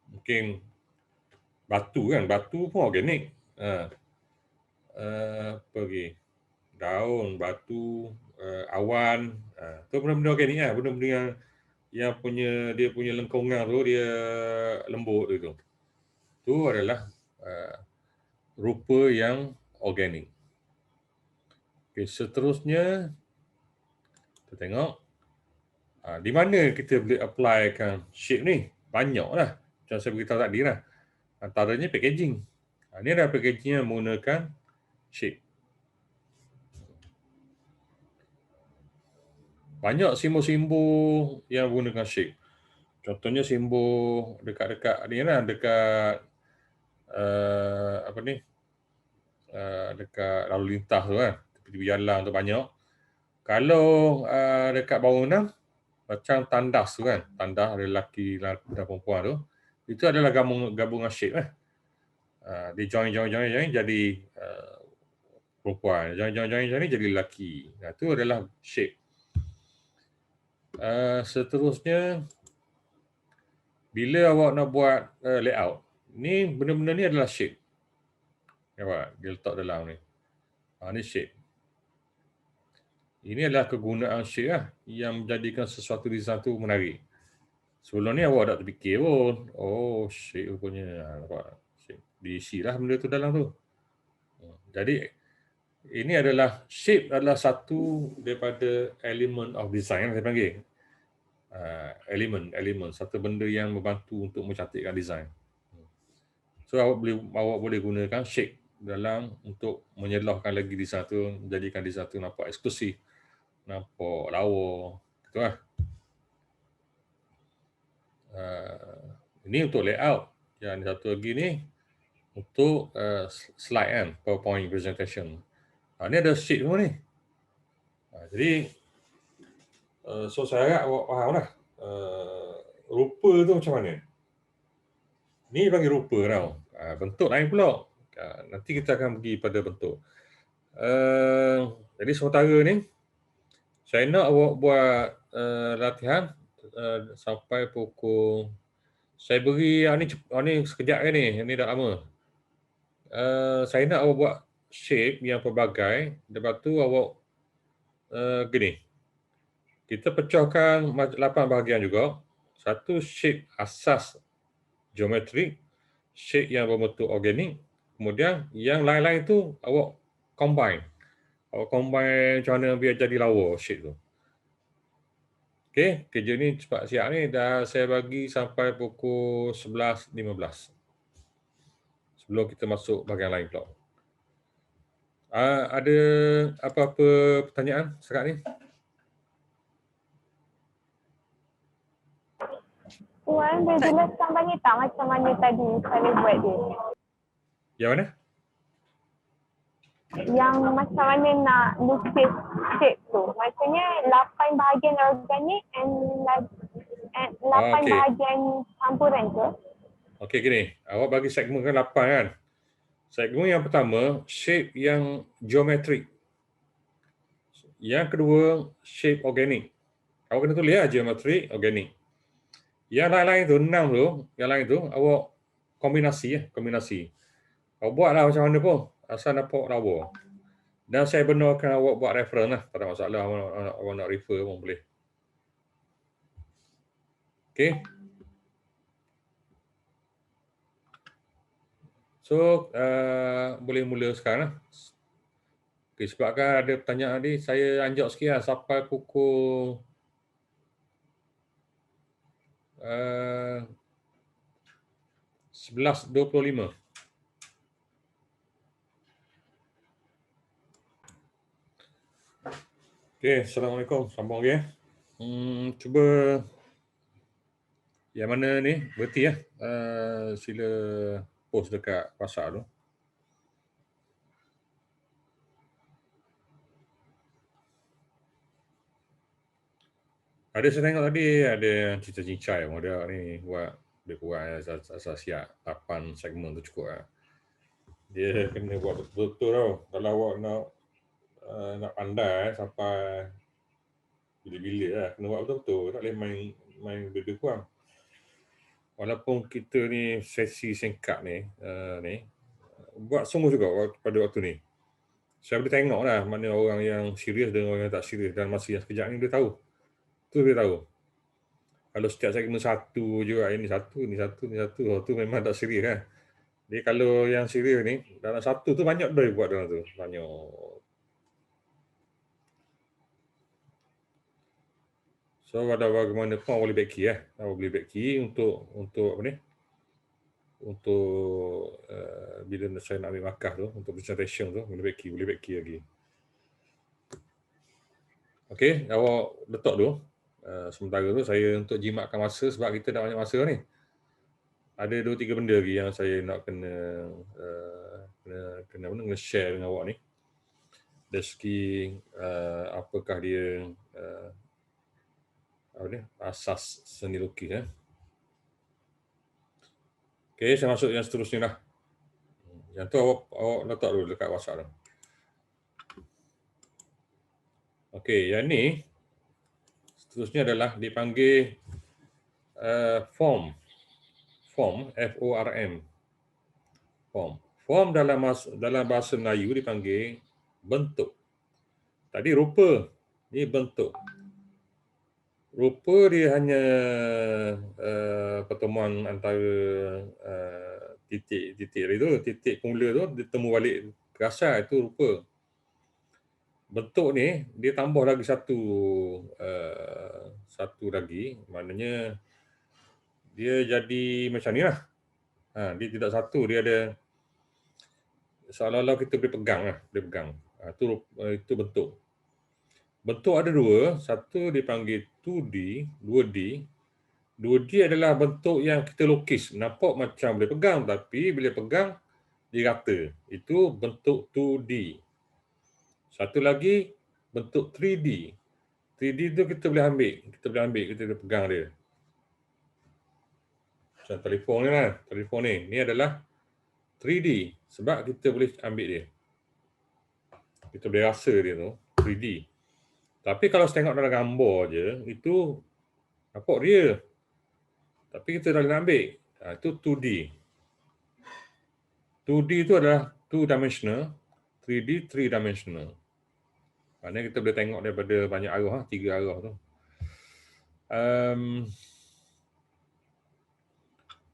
Mungkin batu kan, batu pun organik. Apa lagi? Daun, batu, awan, tu benda-benda organik lah, benda-benda yang dia punya lengkungan tu dia lembut tu. Tu adalah rupa yang organik. Okey, seterusnya kita tengok di mana kita boleh applykan shape ni. Banyaklah. Macam saya beritahu tadi lah. Antaranya packaging. Ini adalah packaging yang menggunakan shape. Banyak simbol-simbol yang menggunakan shape. Contohnya simbol dekat-dekat ni lah, dekat dekat lalu lintas tu kan, tepi jalan tu banyak. Kalau dekat bangunan macam tandas tu kan, tandas ada lelaki dan perempuan tu, itu adalah gabungan shape lah. Dia join jadi perempuan, join jadi lelaki. Itu adalah shape. Seterusnya, bila awak nak buat layout, ni benda-benda ni adalah shape. Nampak? Dia letak dalam ni. Ni shape. Ini adalah kegunaan shape lah, yang menjadikan sesuatu design tu menarik. Sebelum ni awak tak terfikir pun. Oh, shape rupanya. Nampak? Shape. Diisilah benda tu dalam tu. Jadi, ini adalah shape adalah satu daripada element of design, saya panggil. Elemen, satu benda yang membantu untuk mencantikkan design. So awak boleh gunakan shape dalam untuk menyelahkan lagi design tu, menjadikan design tu nampak eksklusif, nampak lawa, gitu lah. Ini untuk layout. Yang satu lagi ni untuk slide kan, PowerPoint presentation. Ini ada shape semua ni. Jadi so saya harap awak faham lah rupa tu macam mana. Ni bagi rupa tau. Bentuk lain pula. Nanti kita akan pergi pada bentuk. Jadi sementara ni saya nak awak buat latihan sampai pukul, saya beri ni sekejap kan ni dah lama. Saya nak awak buat shape yang pelbagai. Lepas tu awak gini. Kita pecahkan 8 bahagian juga. Satu shape asas geometrik, shape yang berbentuk organik. Kemudian yang lain-lain tu awak combine. Awak combine macam mana biar jadi lawa shape tu. Okey, kerja ni cepat siap ni. Dah saya bagi sampai pukul 11.15. Sebelum kita masuk bahagian lain pula. Ada apa-apa pertanyaan sekarang ni? Puan, dia jelaskan balik tak macam mana tadi saya buat dia? Yang mana? Yang macam mana nak lukis shape tu. Maksudnya 8 bahagian organik and 8 okey. bahagian campuran tu. Okey, gini. Awak bagi segmen kan 8 kan? Segmen yang pertama, shape yang geometrik. Yang kedua, shape organik. Awak kena tulis lah geometrik, organik. Yang lain-lain tu, 6 tu, yang lain tu, awak kombinasi. Awak buatlah macam mana pun, asal nampak lawa. Dan saya benarkan awak buat reference lah, tak ada masalah. Awak nak refer pun boleh. Okey. So, boleh mula sekarang lah. Okay, sebabkan ada pertanyaan ni, saya anjak sikit lah sampai pukul 11.25. Okay, Assalamualaikum. Sambung lagi. Cuba yang mana ni berhenti ya. Sila post dekat WhatsApp tu. Ada saya tengok tadi ada yang cincai yang ada ni buat lebih kurang asal siap 8 segmen tu cukup lah. Dia kena buat betul-betul tau. Kalau awak nak pandai sampai bila-bila lah. Kena buat betul-betul. Tak boleh main lebih kurang. Walaupun kita ni sesi singkat ni, buat sungguh juga pada waktu ni. Saya boleh tengok lah mana orang yang serius dan orang yang tak serius dalam masa yang sekejap ni dia tahu. Tu dia tahu. Kalau setiap segmen satu je, ini satu, tu memang tak serius kan. Jadi kalau yang serius ni, dalam satu tu banyak dah buat dalam tu. Banyak. So bagaimana pun boleh back key Awak boleh back key untuk apa ni? Untuk bila saya nak ambil markah tu, untuk presentation tu, boleh back key lagi. Okey, awak letak tu. Sementara tu saya untuk jimatkan masa sebab kita dah banyak masa ni. Ada 2-3 benda lagi yang saya nak kena share dengan awak ni. Dari segi apakah dia asas seni lukis. Okey, saya masuk yang seterusnya lah. Yang tu awak letak dulu dekat WhatsApp tu. Okey, yang ni seterusnya adalah dipanggil form, F-O-R-M. Form dalam bahasa Melayu dipanggil bentuk. Tadi rupa, ni bentuk. Rupa dia hanya pertemuan antara titik mula tu, ditemu balik ke asal, itu rupa. Bentuk ni dia tambah lagi satu lagi, maknanya dia jadi macam ni lah. Dia tidak satu, dia ada seolah-olah kita boleh pegang lah, itu bentuk. Bentuk ada dua, satu dipanggil 2D, 2D. 2D adalah bentuk yang kita lukis, nampak macam boleh pegang, tapi bila pegang dia rata. Itu bentuk 2D. Satu lagi bentuk 3D. 3D tu kita boleh ambil, kita boleh pegang dia. Macam telefon ni lah, telefon ni. Ni adalah 3D sebab kita boleh ambil dia. Kita boleh rasa dia tu, 3D. Tapi kalau tengok dalam gambar je, itu nampak real. Tapi kita dah nak ambil. Itu 2D. 2D itu adalah 2-dimensional, 3D 3-dimensional. Maknanya kita boleh tengok daripada banyak arah, 3 arah tu.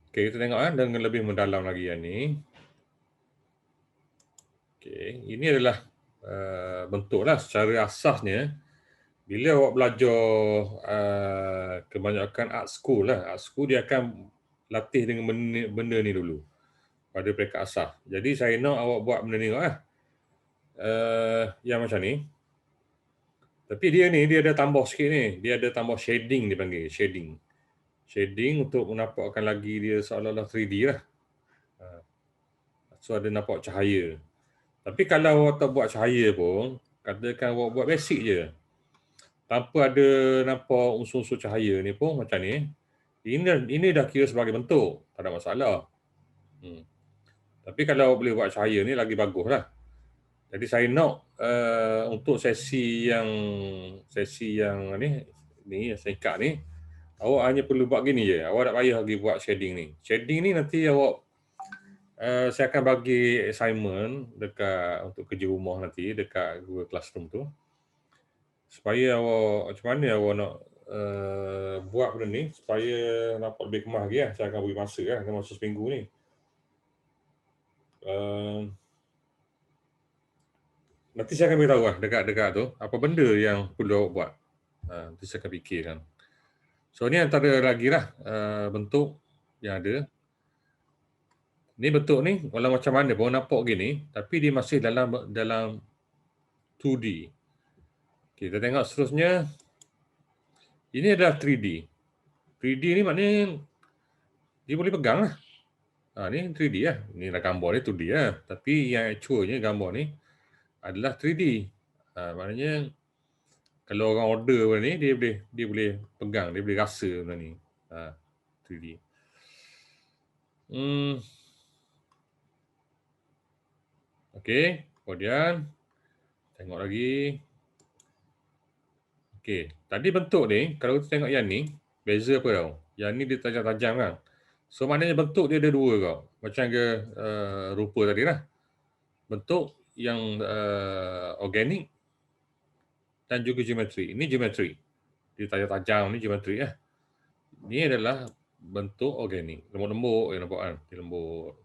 Okey, kita tengok dengan lebih mendalam lagi yang ni. Okey, ini adalah bentuk lah secara asasnya. Bila awak belajar kebanyakan art school lah, art school dia akan latih dengan benda ni dulu pada peringkat asas. Jadi saya nak awak buat benda ni lah. Yang macam ni. Tapi dia ada tambah sikit ni. Dia ada tambah shading, dipanggil shading. Shading untuk menampakkan lagi dia seolah-olah 3D lah. So ada nampak cahaya. Tapi kalau awak tak buat cahaya pun, katakan awak buat basic je. Tanpa ada nampak unsur-unsur cahaya ni pun macam ni. Ini dah kira sebagai bentuk. Tak ada masalah. Tapi kalau boleh buat cahaya ni lagi bagus lah. Jadi saya nak untuk sesi yang ni singkat ni, awak hanya perlu buat gini je. Awak tak payah lagi buat shading ni. Shading ni nanti awak saya akan bagi assignment untuk kerja rumah nanti dekat Google Classroom tu. Supaya awak macam mana awak nak buat benda ni supaya nampak lebih kemas lagi lah. Saya akan beri masa lah dalam masa seminggu ni. Nanti saya akan beritahu lah dekat tu apa benda yang perlu awak buat. Nanti saya akan fikirkan. So ni antara lagi lah bentuk yang ada. Ni bentuk ni walau macam mana pun nampak gini, tapi dia masih dalam 2D. Okay, kita tengok seterusnya. Ini adalah 3D. 3D ni maknanya dia boleh pegang lah. Ni 3D lah. Ni lah gambar ni 2D lah. Tapi yang actualnya gambar ni adalah 3D. Maknanya kalau orang order benda ni, dia boleh pegang, dia boleh rasa benda ni. 3D. Okey, kemudian tengok lagi. Okey, tadi bentuk ni, kalau kita tengok yang ni, beza apa tau? Yang ni dia tajam-tajam kan? So maknanya bentuk dia ada dua tau. Macam ke rupa tadi lah. Bentuk yang organik dan juga geometri. Ini geometri. Dia tajam-tajam ni geometri lah. Ini adalah bentuk organik. Lembut-lembut yang nampak kan? Dia lembut.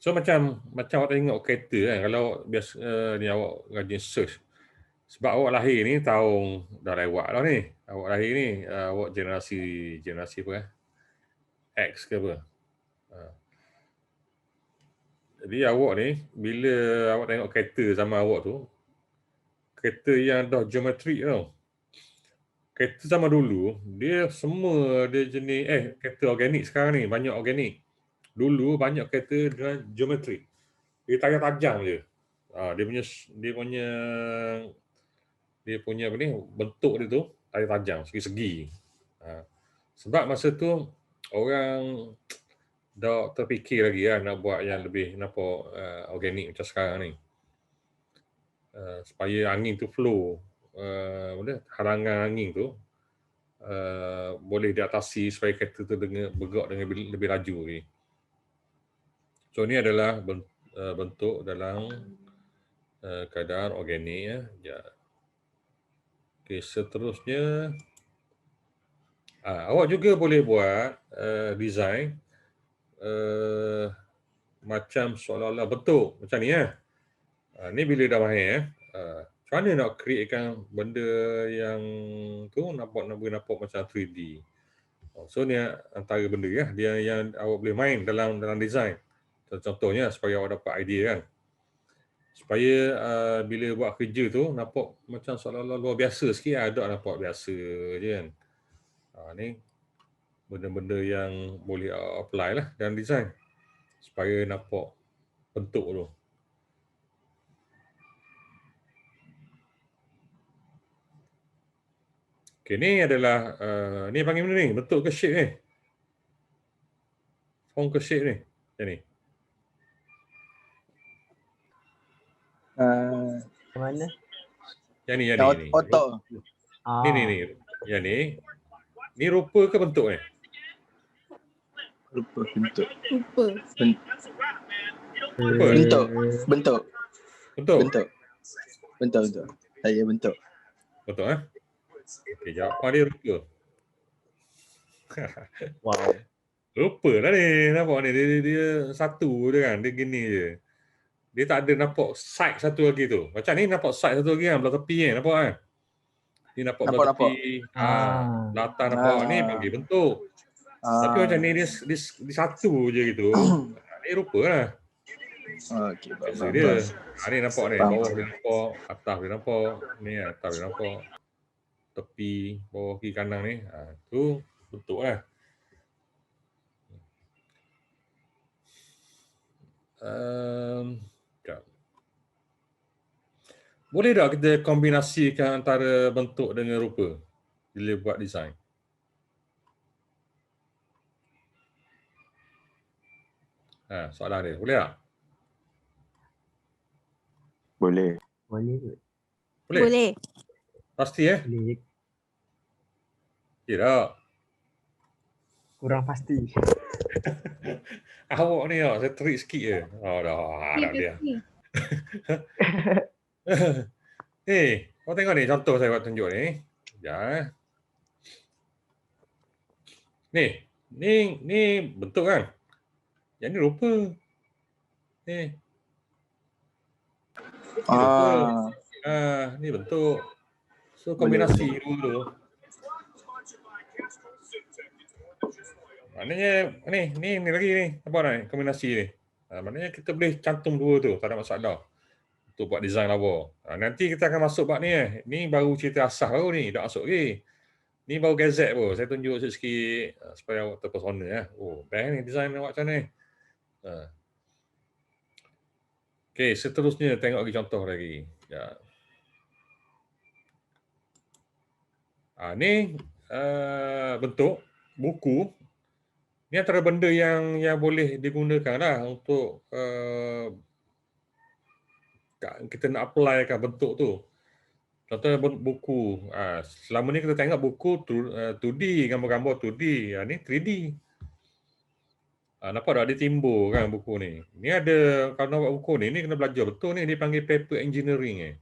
So macam awak tengok kereta kan, kalau biasa ni awak rajin search. Sebab awak lahir ni tahun dah lewat lah ni. Awak lahir ni awak generasi apa X ke apa. Jadi awak ni bila awak tengok kereta zaman awak tu, kereta yang dah geometrik tau. Kereta zaman dulu dia semua dia jenis kereta organik sekarang ni banyak organik. Dulu banyak kereta dengan geometri. Dia tajam-tajam je. Dia punya apa ni bentuk dia tu tajam-tajam segi-segi. Sebab masa tu orang dah terfikir lagi lah nak buat yang lebih nampak organik macam sekarang ni. Supaya angin tu flow, halangan angin tu boleh diatasi supaya kereta tu bergerak dengan lebih laju lagi. So ni adalah bentuk dalam keadaan organik ya. Okey, seterusnya awak juga boleh buat design macam seolah-olah bentuk macam ni ni bila dah mahir macam mana nak createkan benda yang tu nampak macam 3D. So ni antara benda dia yang awak boleh main dalam design. Contohnya supaya awak dapat idea kan. Supaya bila buat kerja tu nampak macam seolah-olah luar biasa sikit tak nampak biasa je kan. Ni benda-benda yang boleh apply lah dalam design supaya nampak bentuk tu. Okey, ni adalah ni panggil benda ni, bentuk ke shape ni? Form ke shape ni? Yang ni. Yang mana? Yang ni. Otak. Ni. Yang ni. Ni rupa ke bentuk ni? Rupa bentuk. Rupa. Bentuk. Bentuk. Saya bentuk. Bentuk Okey, jawapan dia rupa. Wow. Rupa lah ni. Nampak ni. Dia satu je kan. Dia gini je. Dia tak ada nampak side satu lagi tu. Macam ni nampak side satu lagi kan. Belah tepi kan. Nampak kan? Ni nampak belah tepi. Belakang nampak. Ni panggil bentuk. Tapi macam ni dia satu je gitu. Ni rupa lah. Okey, Biasa dia. Ni nampak ni. Bawah dia nampak. Atas dia nampak. Ni atas dia nampak. Tepi, bawah, kiri, kanan ni. Tu bentuk lah. Boleh tak kita kombinasikan antara bentuk dengan rupa bila buat design? Soalan dia. Boleh tak? Boleh. Boleh. Pasti Boleh. Ya tak? Kurang pasti. Awak ni saya terik sikit je. Dah dia. Kau tengok ni contoh saya buat tunjuk ni. Sekejap Ni bentuk kan? Yang ni rupa. Ni. Rupa. Ni bentuk. So kombinasi dua tu. Maknanya ni lagi ni. Apa ni kombinasi ni? Maknanya kita boleh cantum dua tu. Tak ada masalah. untuk buat design lawa. Nanti kita akan masuk bab ni. Ni baru cerita asas baru ni, dah masuk lagi. Ni baru gazette pun. Saya tunjuk sikit supaya awak terpesona. Oh, best ni design awak macam ni. Okey, seterusnya tengok lagi contoh lagi. Ya. Ni bentuk buku. Ni antara benda yang boleh digunakan lah untuk kita nak apply kan bentuk tu. Contohnya buku. Selama ni kita tengok buku 2D, gambar-gambar 2D. Ni 3D. Nampak tak ada timbul kan buku ni. Ni ada, kalau nak buat buku ni kena belajar betul ni. Dia panggil paper engineering.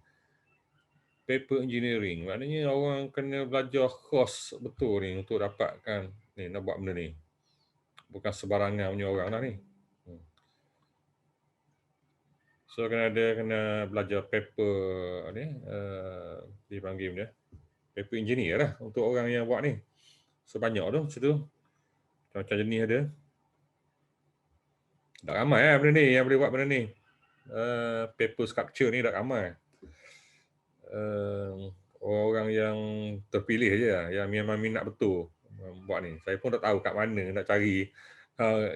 Paper engineering. Maknanya orang kena belajar course betul ni untuk dapatkan ni, nak buat benda ni. Bukan sebarangan punya orang lah ni. So kena belajar paper ni, dipanggil benda paper engineer lah untuk orang yang buat ni. Sebanyak tu situ. Macam jenis ada. Dah ramai lah benda ni yang boleh buat benda ni. Paper sculpture ni dah ramai. Orang yang terpilih je lah, yang memang minat betul buat ni. Saya pun tak tahu kat mana nak cari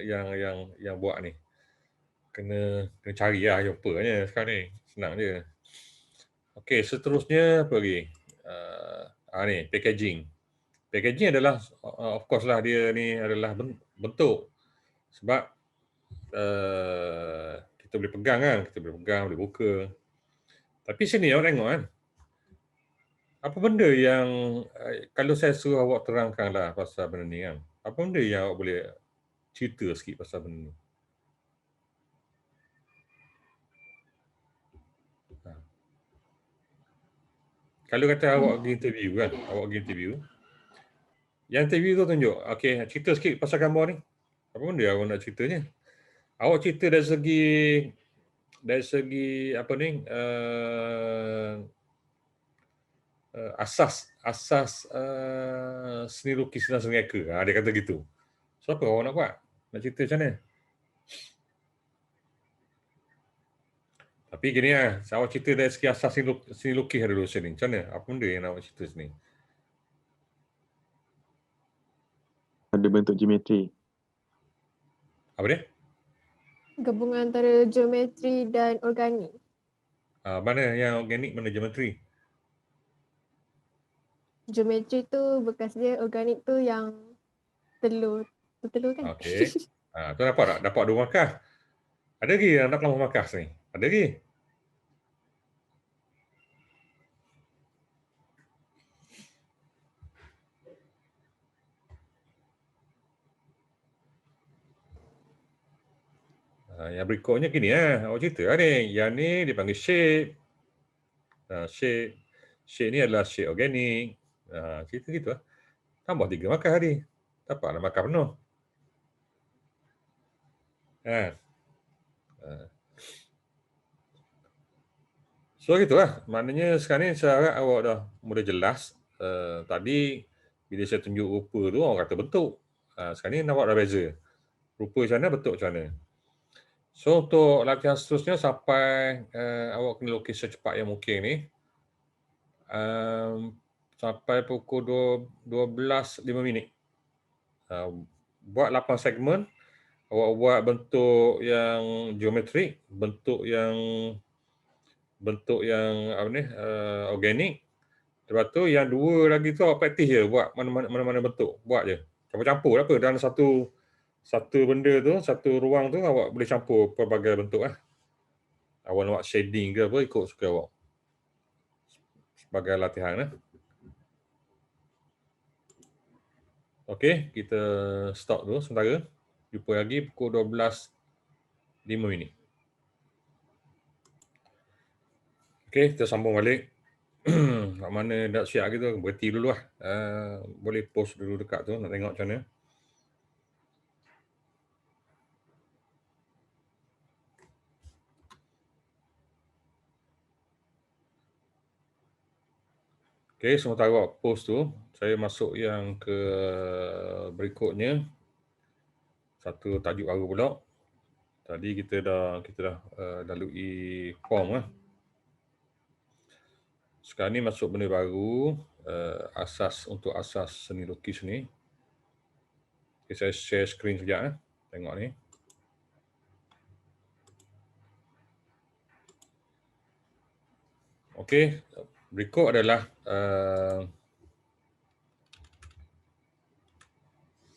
yang buat ni. Kena cari lah, jumpa je sekarang ni. Senang je. Okey, seterusnya apa lagi? Ni, packaging. Packaging adalah, of course lah, dia ni adalah bentuk. Sebab kita boleh pegang kan, boleh buka. Tapi sini awak tengok kan, apa benda yang, kalau saya suruh awak terangkan lah pasal benda ni kan, apa benda yang awak boleh cerita sikit pasal benda ni? Kalau kata awak pergi interview kan, yang interview tu tunjuk, okey, cerita sikit pasal gambar ni. Apa benda awak nak ceritanya? Awak cerita dari segi apa ni, asas seni lukis dan seni reka. Dia kata gitu. So apa awak nak buat? Nak cerita macam mana? Tapi gini lah, awak cerita dari segi asas seni lukis dulu sini. Macam mana? Apa benda yang nak awak cerita sini? Ada bentuk geometri. Apa dia? Gabungan antara geometri dan organik. Mana yang organik, mana geometri? Geometri tu bekas dia, organik tu yang telur kan? Okey. Tu dapat tak? Dapat 2 markah. Ada lagi yang nak tambah markah ni? Ada lagi? Yang berikutnya gini awak cerita lah ni. Yang ni dipanggil shape. Shape ni adalah shape organik. Cerita gitu lah. Tambah 3 markah tadi. Dapatlah markah penuh. So gitulah. Maknanya sekarang ni saya harap awak dah mula jelas. Tadi bila saya tunjuk rupa tu orang kata bentuk. Sekarang ni nampak dah beza. Rupa macam mana, bentuk macam mana. So untuk latihan seterusnya sampai awak kena lukis secepat yang mungkin ni. Sampai pukul 12.05. Buat 8 segmen. Awak buat bentuk yang geometrik, bentuk yang apa ni, organik. Lepas tu yang 2 lagi tu awak praktis je buat mana-mana bentuk. Buat je. Campur-campur apa dalam satu benda tu, satu ruang tu awak boleh campur pelbagai bentuk lah. Awak nak buat shading ke apa, ikut suka awak. Sebagai latihan lah. Okey, kita stop dulu sementara. Jumpa lagi pukul 12.05. Okey, kita sambung balik. Kat mana nak siap gitu, berhenti dulu lah. Boleh post dulu dekat tu, nak tengok macam mana. Okey, sementara awak post tu, saya masuk yang ke berikutnya. Satu tajuk baru pula. Tadi kita dah lalui form lah. Sekarang ni masuk benda baru, untuk asas seni lukis ni. Okay, saya share screen sekejap. Tengok ni. Okey, berikut adalah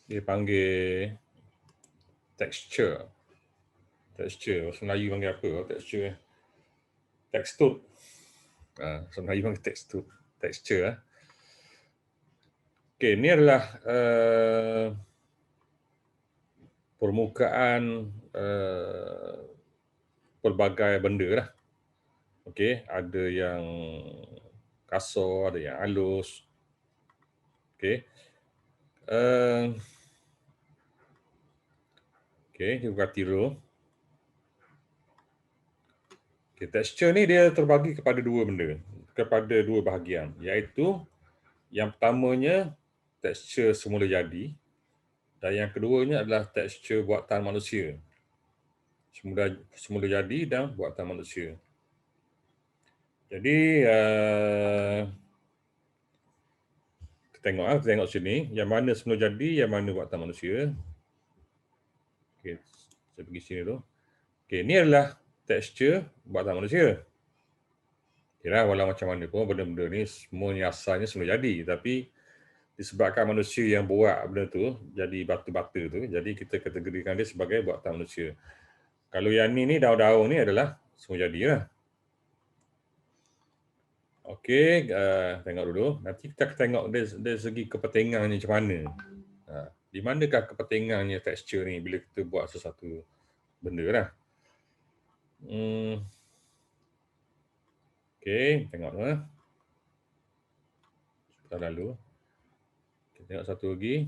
dia panggil texture. Texture, bahasa Melayu panggil apa? Texture. Tekstur. Bahasa Melayu panggil tekstur. Texture. Okey, ni adalah permukaan pelbagai benda lah. Okey, ada yang kasar, ada yang halus. Okey. Okey, kita buka tiru. Okay, texture ni dia terbagi kepada dua benda, kepada dua bahagian, iaitu yang pertamanya tekstur semula jadi dan yang keduanya adalah tekstur buatan manusia. Semula jadi dan buatan manusia. Jadi kita tengok sini yang mana semula jadi, yang mana buatan manusia. Okey, saya pergi sini dulu. Okey, ni adalah tekstur buatan manusia. Kira walau macam mana pun benda-benda ni semuanya asalnya semula jadi, tapi disebabkan manusia yang buat benda tu jadi batu-bata tu, jadi kita kategorikan dia sebagai buatan manusia. Kalau yang ni daun-daun ni adalah semula jadi lah. Okey, tengok dulu. Nanti kita akan tengok dari segi kepentingannya macam mana. Di manakah kepentingannya tekstur ni bila kita buat sesuatu benda lah. Okey, tengok dulu. Kita lalu. Kita tengok satu lagi.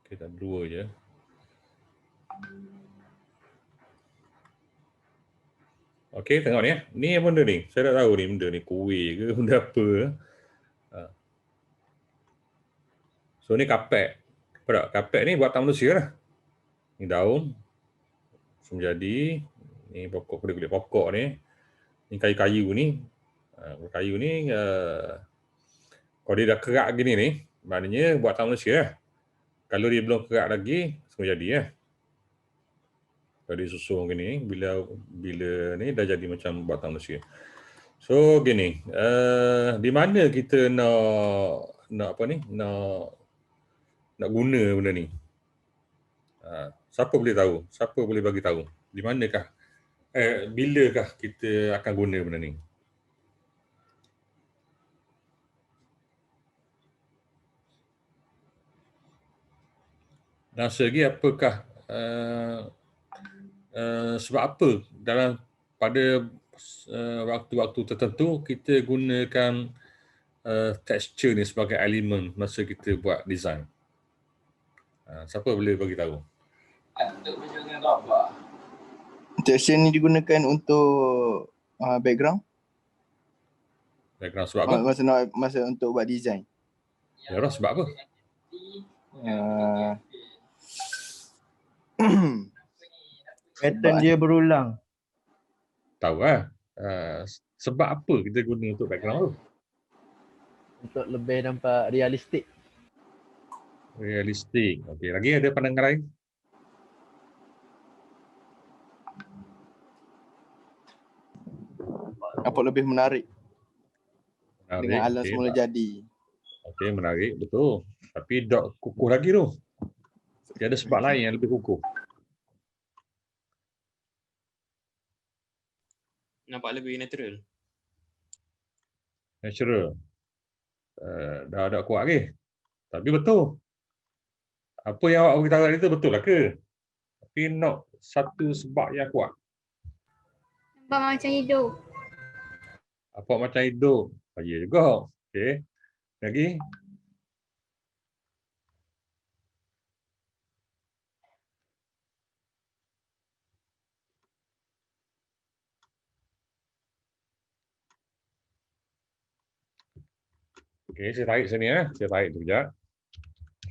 Kita dua je. Okey, tengok ni. Ni yang benda ni. Saya tak tahu ni benda ni kuih ke benda apa. So ni kapet. Apa tak? Kapet ni buatan manusia lah. Ni daun. Semula jadi. Ni pokok, kulit-kulit pokok ni. Ni kayu-kayu ni. Kayu ni kalau dia dah kerak gini ni, maknanya buatan manusia lah. Kalau dia belum kerak lagi, semula jadi lah. Kalau dia susun gini, bila ni dah jadi macam buatan manusia. So gini, di mana kita nak apa ni? Nak guna benda ni? Siapa boleh tahu? Siapa boleh bagi tahu? Di manakah? Bilakah kita akan guna benda ni? Dan segi apakah sebab apa dalam pada waktu-waktu tertentu kita gunakan tekstur ni sebagai elemen masa kita buat design? Siapa boleh bagi tahu? Tekstur ni digunakan untuk background. Background sebab apa? Masa untuk buat design. Ya Allah, sebab apa? Pattern dia berulang. Tahu lah. Sebab apa kita guna untuk background tu? Untuk lebih nampak realistik. Realistik. Okey, lagi ada pandangan lain? Nampak lebih menarik dengan alam okey. semula jadi. Okey, menarik, betul. Tapi dok kukuh lagi tu. Dia ada sebab lain yang lebih kukuh. Nampak lebih natural. Natural. Dah ada kuat lagi. Tapi betul. Apa yang awak beritahu tadi tu betul lah ke? Tapi nak satu sebab yang kuat. Nampak macam hidup. Apa macam hidup? Ya juga. Okey. Lagi? Okey, saya tarik sini ya. Saya tarik sekejap.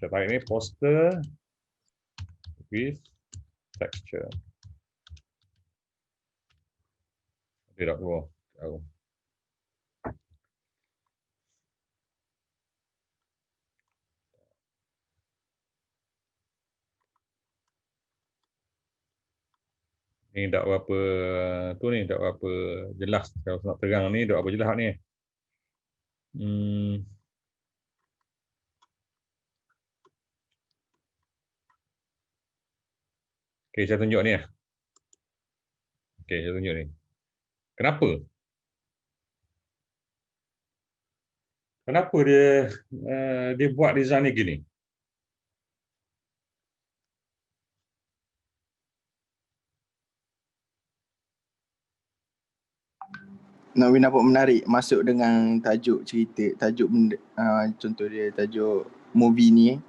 Saya tarik ni poster. with texture. Dia tak keluar. Tahu. Ni tak berapa tu ni, tak berapa jelas. Kalau nak terang ni tak berapa jelas ni. Okey, saya tunjuk ni. Okey, saya tunjuk ni. Kenapa? Kenapa dia buat design ni gini? Nak nampak menarik masuk dengan tajuk cerita, tajuk contoh dia tajuk movie ni.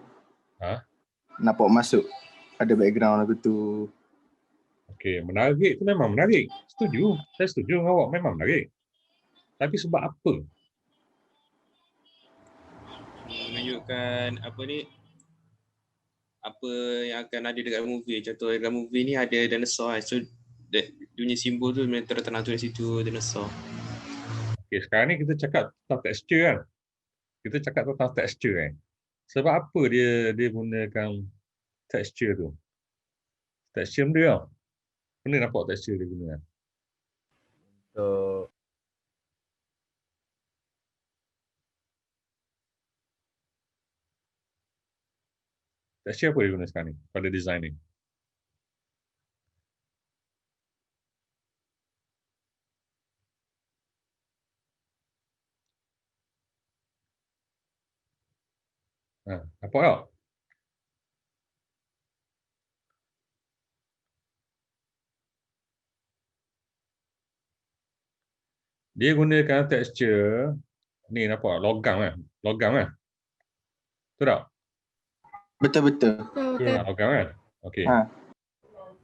Nampak masuk ada background lagu tu. Okey, menarik tu memang menarik. Setuju. Saya setuju dengan awak, memang menarik. Tapi sebab apa? Menunjukkan apa ni, apa yang akan ada dekat movie. Contoh dekat movie ni ada dinosaur kan. So dunia simbol tu memang tertera tu di situ dinosaur. Okey, sekarang ni kita cakap tentang tekstur kan. Kita cakap tentang tekstur kan. Sebab apa dia gunakan tekstur tu? Tekstur benda tau. Mana nampak tekstur dia guna? Untuk Tekstur apa dia guna sekarang ni pada design ni? Apa tau? Dia gunakan tekstur ni, nampak logam kan? Logam kan? Betul tak? Betul-betul. Betul. Logam kan? Okey. Ha.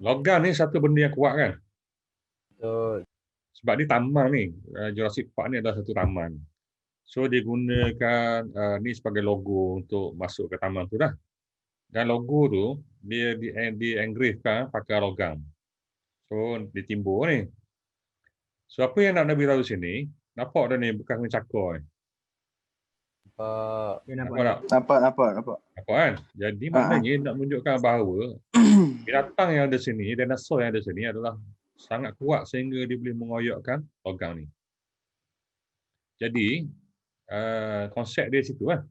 Logam ni satu benda yang kuat kan? betul. Sebab ni taman ni. Jurassic Park ni adalah satu taman. So dia gunakan ni sebagai logo untuk masuk ke taman tu dah. Dan logo tu dia di-engrave-kan pakai logam. So ditimbul ni. So apa yang nak beritahu sini, nampak dah ni bekas mencakar ni. Nampak tak? Nampak. Nampak kan? Jadi maknanya nak menunjukkan bahawa binatang yang ada sini, dinosaur yang ada sini adalah sangat kuat sehingga dia boleh mengoyakkan logam ni. Jadi konsep dia situ kan.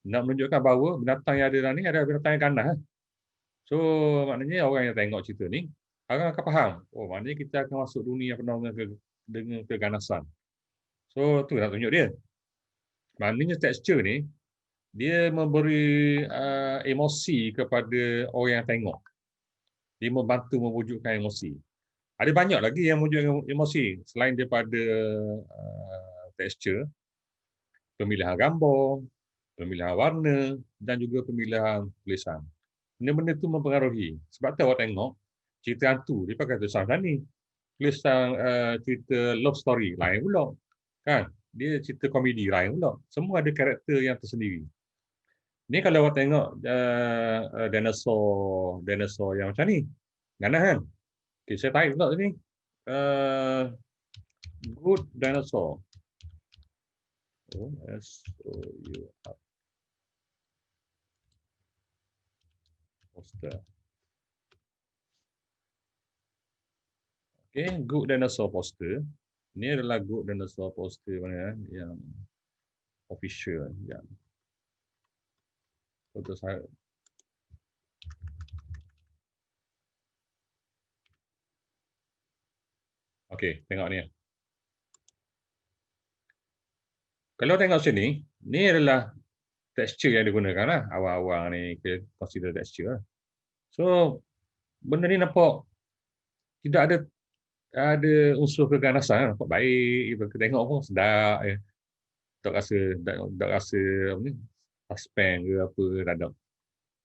Nak menunjukkan bahawa binatang yang ada dalam ni adalah binatang yang ganas. So maknanya orang yang tengok cerita ni orang akan faham. Oh, maknanya kita akan masuk dunia penuh dengan keganasan. So tu nak tunjuk dia. Maknanya tekstur ni dia memberi emosi kepada orang yang tengok. Dia membantu mewujudkan emosi. Ada banyak lagi yang mewujudkan emosi selain daripada tekstur, pemilihan gambar, pemilihan warna dan juga pemilihan tulisan. Benda-benda itu mempengaruhi. Sebab tu awak tengok cerita hantu dia pakai tulisan macam ni. Tulisan cerita love story lain pula. Kan? Dia cerita komedi lain pula. Semua ada karakter yang tersendiri. Ni kalau awak tengok dinosaur yang macam ni. Ganas kan? Okay, saya tarik pula ni. Good dinosaur. S-O-U-R. Poster. Okay, good dinosaur poster. Ini adalah good dinosaur poster mana yang official yang foto saya. Okey, tengok ni. Kalau tengok sini, ni adalah tekstur yang digunakan lah. Awal-awal ni kita consider tekstur lah. So, benda ni nampak tidak ada unsur keganasan. Nampak baik, kita tengok pun sedap. Tak rasa apa ni, suspend ke apa, tak.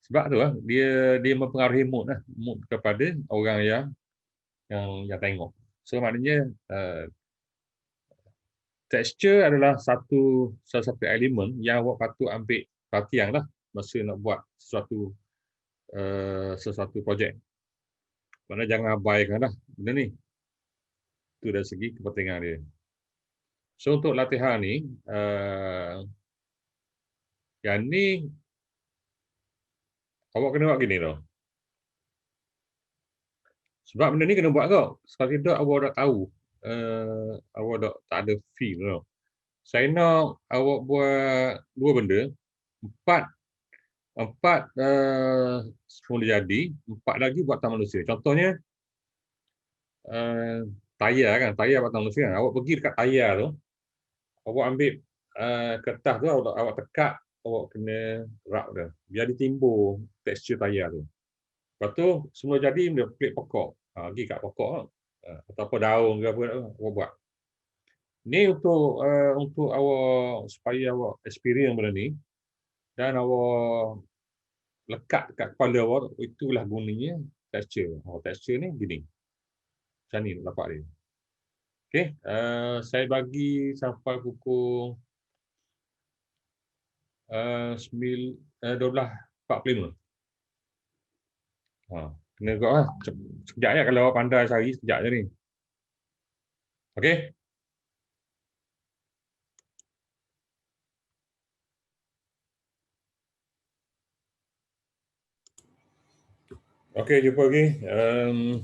Sebab tu lah, dia mempengaruhi mood lah. Mood kepada orang yang tengok. So, maknanya tekstur adalah salah satu elemen yang awak patut ambil perhatian lah masa nak buat sesuatu sesuatu projek. Maknanya jangan abaikan dah benda ni. Itu dari segi kepentingan dia. So untuk latihan ni, yang ni awak kena buat gini tau. Sebab benda ni kena buat kau. Sebab tidak awak dah tahu, awak dah tak ada feel tau. Saya nak awak buat 2 benda, 4 semula jadi, 4 lagi buatan manusia. Contohnya, tayar kan, tayar buatan manusia kan. Awak pergi dekat tayar tu, awak ambil kertas tu, awak tekak, awak kena rap dia. Biar ditimbul tekstur tayar tu. Lepas tu, semula jadi, dia pelik pokok. Pergi kat pokok tu. Atau apa daun ke apa, awak buat. Ni untuk awak, supaya awak experience benda ni, dan awak lekat dekat kepala awak, itulah gunanya tekstur. Tekstur ni gini. Macam ni dapat dia. Okey, saya bagi sampai pukul 12.45. Kena kau lah. Sekejap ya kalau awak pandai cari, sekejap je ni. Okey? Okey, jumpa lagi.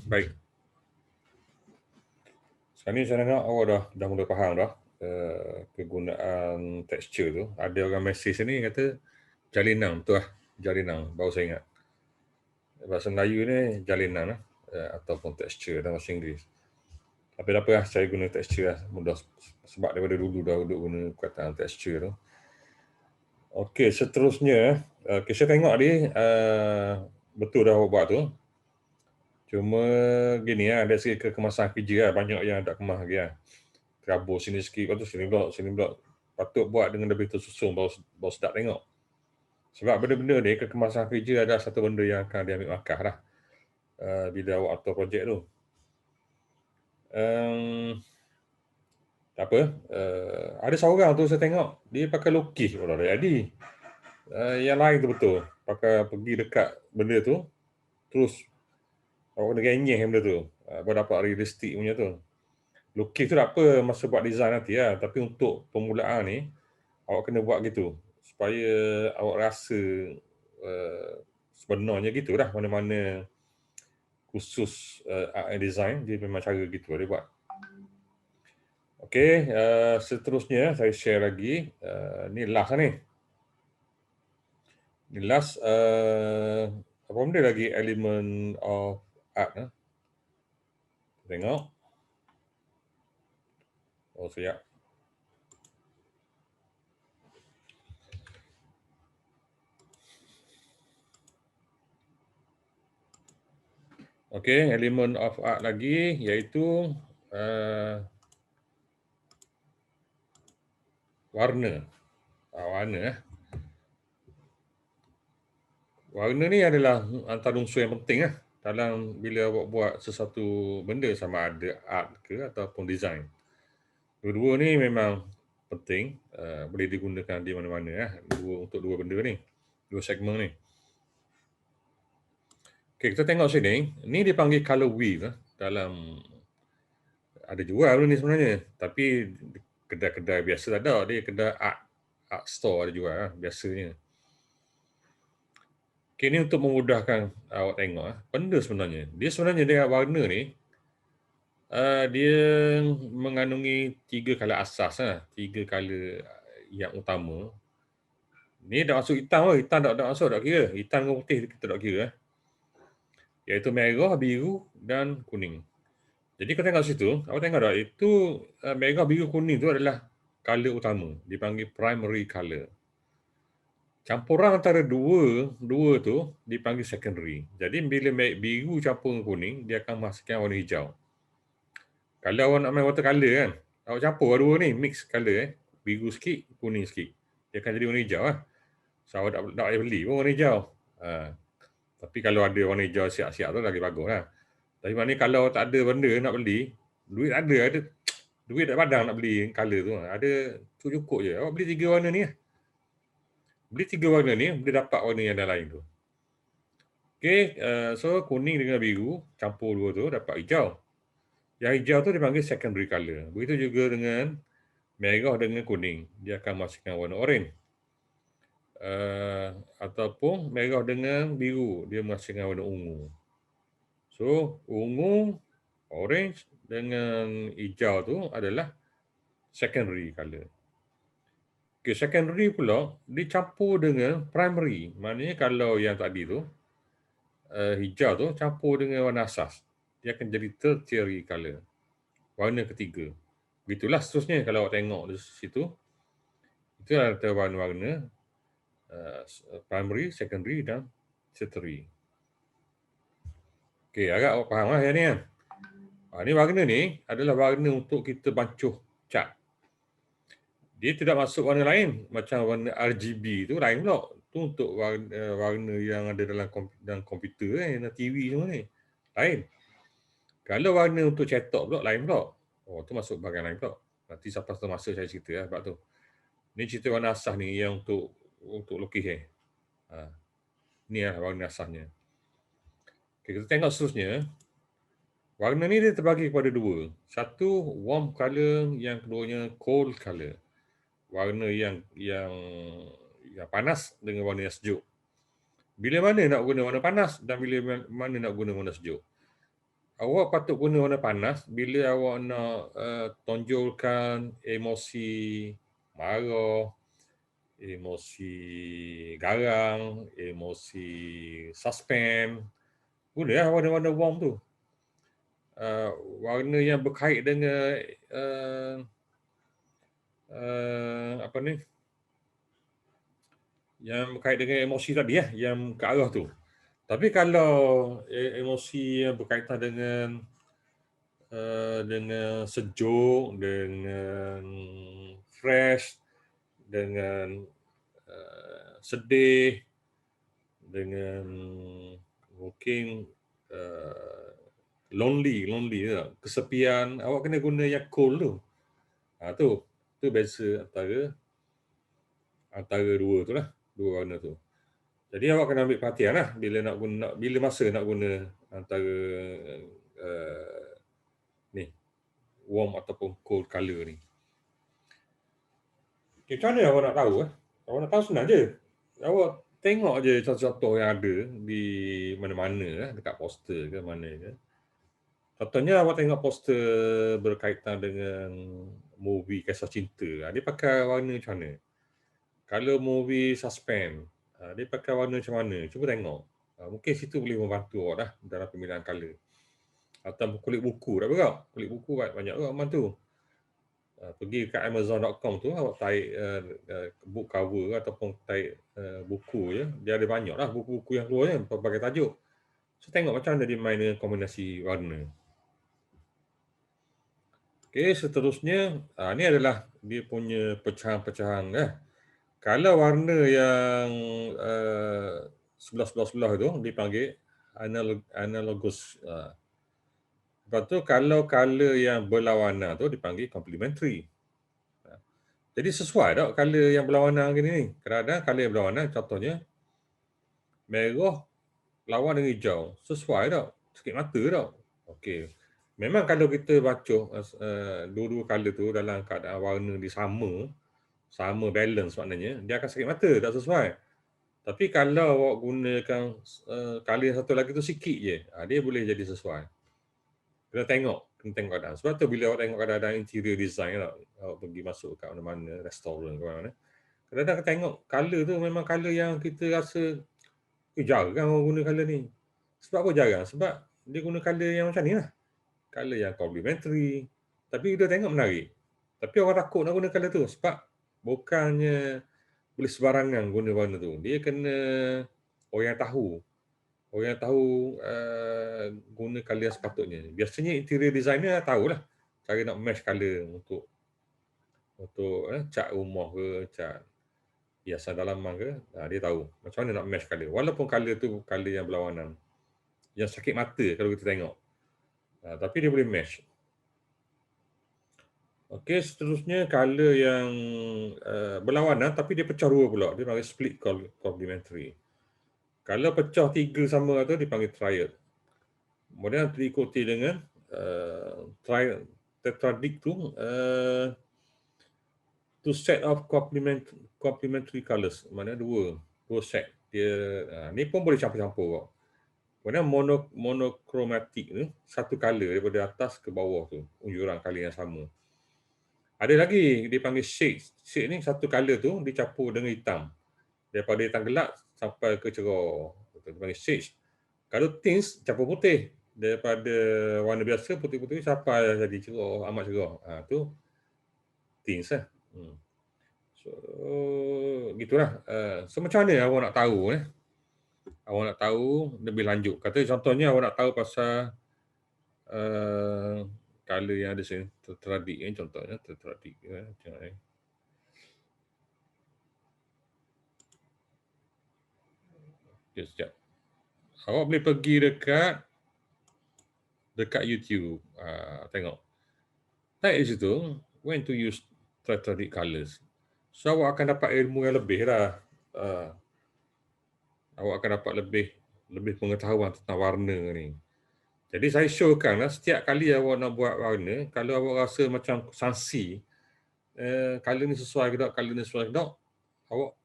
Baik. Sekarang ni saya nak awak dah mula faham dah kegunaan tekstur tu. Ada orang mesej ni kata jalinan, betul lah. Jalinan, baru saya ingat. Bahasa Melayu ni jalinan lah. Ataupun tekstur dalam bahasa Inggeris. Tapi apa lah, saya guna tekstur lah. Mudah, sebab daripada dulu dah guna perkataan tekstur tu. Okey, seterusnya, saya tengok ni, betul dah awak buat tu. Cuma gini lah, dari segi kekemasan kerja lah, banyak yang tak kemas lagi lah. Terabur sini sikit, lepas tu sini pula. Patut buat dengan lebih tersusun, baru sedap tengok. Sebab benda-benda ni, kekemasan kerja adalah satu benda yang akan diambil markah lah. Bila awak atur projek tu. Tak apa. Ada seorang tu saya tengok, dia pakai lukis pula dah jadi. Yang lain tu betul. Pakai pergi dekat benda tu, terus awak kena genyeh benda tu. Baru dapat realistik punya tu. Lukis tu tak apa masa buat design nanti lah. Tapi untuk permulaan ni, awak kena buat gitu. Supaya awak rasa sebenarnya gitu lah. Mana-mana khusus art and design, dia memang cara gitu dia buat. Okey, seterusnya saya share lagi. Ni last ni. Ni last, apa benda lagi element of art. Tengok. Oh, siap. Okey, element of art lagi iaitu warna. Warna. Warna ni adalah antara unsur yang penting dalam bila awak buat sesuatu benda, sama ada art ke ataupun design. Dua-dua ni memang penting, boleh digunakan di mana-mana untuk dua benda ni, dua segmen ni. Okey, kita tengok sini. Ni dipanggil color wheel dalam, ada jual ni sebenarnya, tapi kedai-kedai biasa tak ada, dia kedai art store ada jual biasanya. Okey, ni untuk memudahkan awak tengok benda sebenarnya. Dia sebenarnya dengan warna ni, dia mengandungi 3 color asas, 3 color yang utama. Ni dah masuk hitam, hitam tak masuk, tak kira. Hitam dengan putih kita tak kira. Iaitu merah, biru dan kuning. Jadi kau tengok situ, awak tengok tak, itu merah, biru, kuning tu adalah color utama. Dipanggil primary color. Campuran antara dua tu dipanggil secondary. Jadi bila biru campur dengan kuning, dia akan menghasilkan warna hijau. Kalau awak nak main watercolor kan, awak campur dua ni, mix color biru sikit, kuning sikit. Dia akan jadi warna hijau So awak tak payah beli pun warna hijau. Tapi kalau ada warna hijau siap-siap tu lagi bagus lah. Tapi maknanya kalau tak ada benda nak beli, duit ada duit tak padang nak beli color tu. Ada cukup je. Awak beli 3 warna ni Beli 3 warna ni, boleh dapat warna yang lain tu. Okey, so kuning dengan biru campur dua tu dapat hijau. Yang hijau tu dipanggil secondary color. Begitu juga dengan merah dengan kuning, dia akan menghasilkan warna oren. Ataupun merah dengan biru, dia menghasilkan warna ungu. So, ungu, orange dengan hijau tu adalah secondary color. Okay, secondary pula dicampur dengan primary. Maknanya kalau yang tadi tu, hijau tu campur dengan warna asas, dia akan jadi tertiary color. Warna ketiga. Begitulah seterusnya kalau awak tengok di situ. Itu adalah warna-warna primary, secondary dan tertiary. Okey, agak awak faham lah yang ni kan? Ni warna ni adalah warna untuk kita bancuh cat. Dia tidak masuk warna lain. Macam warna RGB tu lain pula. Tu untuk warna yang ada dalam komputer dalam TV semua ni. Lain. Kalau warna untuk cetak pula lain pula. Oh, tu masuk bahagian lain pula. Nanti sampai masa saya cerita lah sebab tu. Ni cerita warna asas ni yang untuk lukis ni. Ni lah warna asasnya. Okay, kita tengok seterusnya. Warna ni dia terbagi kepada dua. Satu warm color, yang keduanya cold color. Warna yang panas dengan warna yang sejuk. Bila mana nak guna warna panas dan bila mana nak guna warna sejuk? Awak patut guna warna panas bila awak nak tonjolkan emosi marah, emosi garang, emosi suspense. Gunalah warna-warna warm tu. Warna yang berkait dengan yang berkait dengan emosi tadi yang ke arah tu. Tapi kalau emosi yang berkaitan dengan sejuk, dengan fresh, dengan sedih, dengan mungkin lonely kesepian, awak kena guna yang cold tu. Tu beza antara dua tu lah, dua warna tu. Jadi awak kena ambil perhatian lah bila masa nak guna antara ni warm ataupun cold color ni. Okay, macam mana awak nak tahu? Awak nak tahu senang je. Awak tengok je contoh-contoh yang ada di mana-mana, dekat poster ke mana ke. Contohnya awak tengok poster berkaitan dengan movie kisah cinta. Dia pakai warna macam mana? Kalau movie suspense, dia pakai warna macam mana? Cuba tengok. Mungkin situ boleh membantu awak dah dalam pemilihan color. Atau kulit buku dah berapa? Kulit buku banyak awak membantu. Pergi ke Amazon.com tu, awak tarik book cover ataupun tarik buku je. Dia ada banyak lah buku-buku yang keluar kan, berbagai tajuk. So tengok macam mana dia main dengan kombinasi warna. Okey, seterusnya, ni adalah dia punya pecahan-pecahan. Kalau warna yang sebelah-sebelah tu dipanggil analogous. Lepas tu kalau color yang berlawanan tu dipanggil complementary. Jadi sesuai tak color yang berlawanan gini ni? Kadang-kadang color yang berlawanan contohnya merah lawan dengan hijau. Sesuai tak? Sakit mata tak? Okey. Memang kalau kita baca dua-dua color tu dalam keadaan warna dia sama balance maknanya, dia akan sakit mata, tak sesuai. Tapi kalau awak gunakan color yang satu lagi tu sikit je, dia boleh jadi sesuai. Kena tengok keadaan. Sebab tu bila awak tengok keadaan interior design lah, awak pergi masuk kat mana-mana, restoran ke mana-mana, kadang-kadang tengok color tu memang color yang kita rasa jarang orang guna color ni. Sebab apa jarang? Sebab dia guna color yang macam ni lah. Color yang complementary. Tapi kita tengok menarik. Tapi orang takut nak guna color tu sebab bukannya boleh sebarangan guna warna tu. Dia kena orang yang tahu. Orang yang tahu guna color yang sepatutnya. Biasanya interior designer tahulah cara nak match color untuk cat rumah ke, cat hiasan dalaman ke. Dia tahu macam mana nak match color. Walaupun color tu color yang berlawanan. Yang sakit mata kalau kita tengok. Tapi dia boleh match. Okey, seterusnya color yang berlawanan tapi dia pecah dua pula. Dia panggil split complementary. Kalau pecah 3 sama tu dipanggil triad. Kemudian diikuti dengan tetradic tu two set of complementary colors. Maknanya dua set. Dia ni pun boleh campur-campur kok. Kemudian monokromatik ni satu color daripada atas ke bawah tu, unjuran color yang sama. Ada lagi dipanggil shade. Shade ni satu color tu dicampur dengan hitam. Daripada hitam gelap sampai ke cerah. Itu dipanggil shade. Kalau tints campur putih. Daripada warna biasa putih-putih sampai jadi cerah, amat cerah. Tu tints lah. So gitulah. So macam mana awak nak tahu awak nak tahu lebih lanjut. Kata contohnya awak nak tahu pasal color yang ada sini, tetradik contohnya tetradik. Okay, sekejap. Awak boleh pergi dekat YouTube. Tengok. Type di situ when to use tetradik colors. So awak akan dapat ilmu yang lebih lah. Awak akan dapat lebih pengetahuan tentang warna ni. Jadi saya showkan lah, setiap kali awak nak buat warna, kalau awak rasa macam sangsi, color ni sesuai ke tak, color ni sesuai ke tak, awak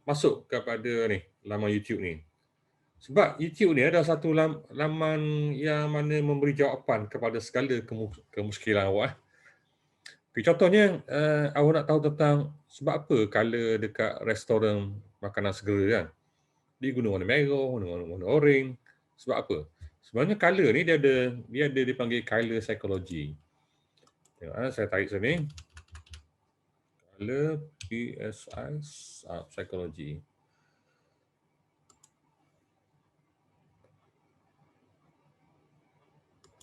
masuk kepada ni, laman YouTube ni. Sebab YouTube ni ada satu laman yang mana memberi jawapan kepada segala kemuskilan awak. Contohnya, awak nak tahu tentang sebab apa color dekat restoran makanan segera kan. Dia guna warna merah, warna orange. Sebab apa? Sebenarnya color ni dia ada dipanggil color psychology. Tengok, saya tarik sini. Color PSI psychology.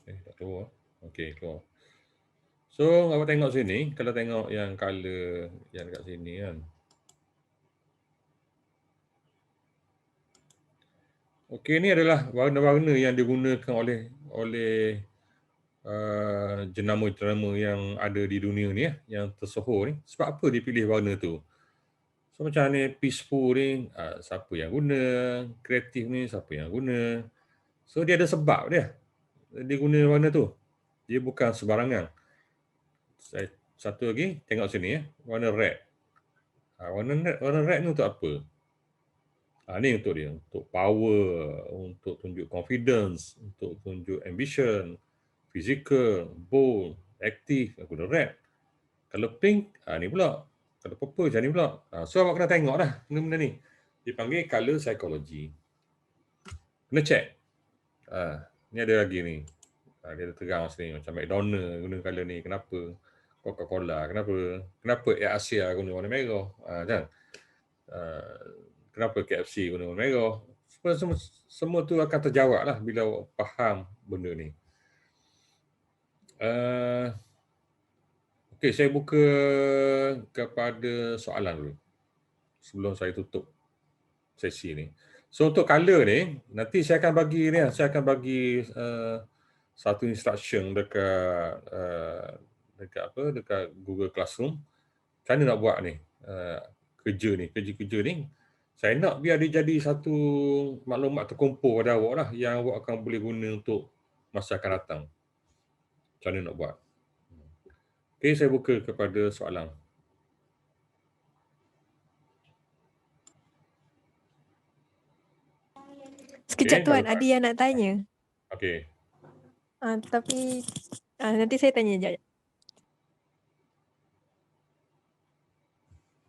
Tak keluar. Okey, keluar. So, awak tengok sini, kalau tengok yang color yang dekat sini kan. Okey, ini adalah warna-warna yang digunakan oleh jenama-jenama yang ada di dunia ni yang tersohor ni. Sebab apa dia pilih warna tu? So macam ni, peaceful ni siapa yang guna, kreatif ni siapa yang guna. So dia ada sebab dia guna warna tu. Dia bukan sembarangan. Satu lagi, tengok sini warna red. Warna red ni untuk apa? Ni untuk dia, untuk power, untuk tunjuk confidence, untuk tunjuk ambition, physical, bold, aktif, guna red. Kalau pink, ni pula. Kalau purple, macam ni pula. So awak kena tengok dah benda-benda ni. Dipanggil color psychology. Kena check. Ni ada lagi ni. Dia ada terang sini. Macam McDonald guna color ni. Kenapa? Coca-Cola. Kenapa Air Asia guna warna merah? Kan? Kenapa KFC guna warna merah? Semua tu akan terjawab lah bila awak faham benda ni. Okey, saya buka kepada soalan dulu sebelum saya tutup sesi ni. So untuk color ni, nanti saya akan bagi satu instruction dekat Google Classroom. Macam mana nak buat ni? Kerja ni. Saya nak biar dia jadi satu maklumat terkumpul pada awak lah yang awak akan boleh guna untuk masa akan datang. Macam mana nak buat? Okey, saya buka kepada soalan. Sekejap Tuan, ada yang nak tanya. Okey. Tapi nanti saya tanya sekejap.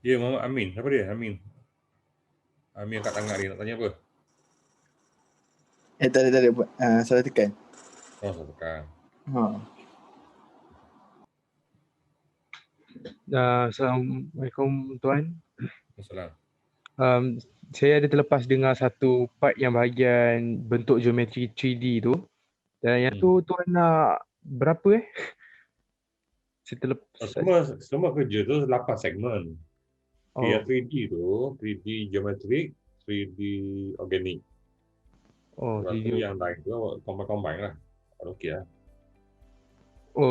Dia Muhammad Amin. Siapa dia? Amin angkat tangan dia. Nak tanya apa? Tak ada. Salah tekan. Salah tekan. Assalamualaikum Tuan. Assalamualaikum. Saya ada terlepas dengar satu part yang bahagian bentuk geometri 3D tu. Dan yang tu Tuan nak berapa Saya terlepas. Semua kerja tu 8 segmen. Yang 3D tu, 3D geometrik, 3D organik. Lepas yang lain tu combine lah. Okey lah.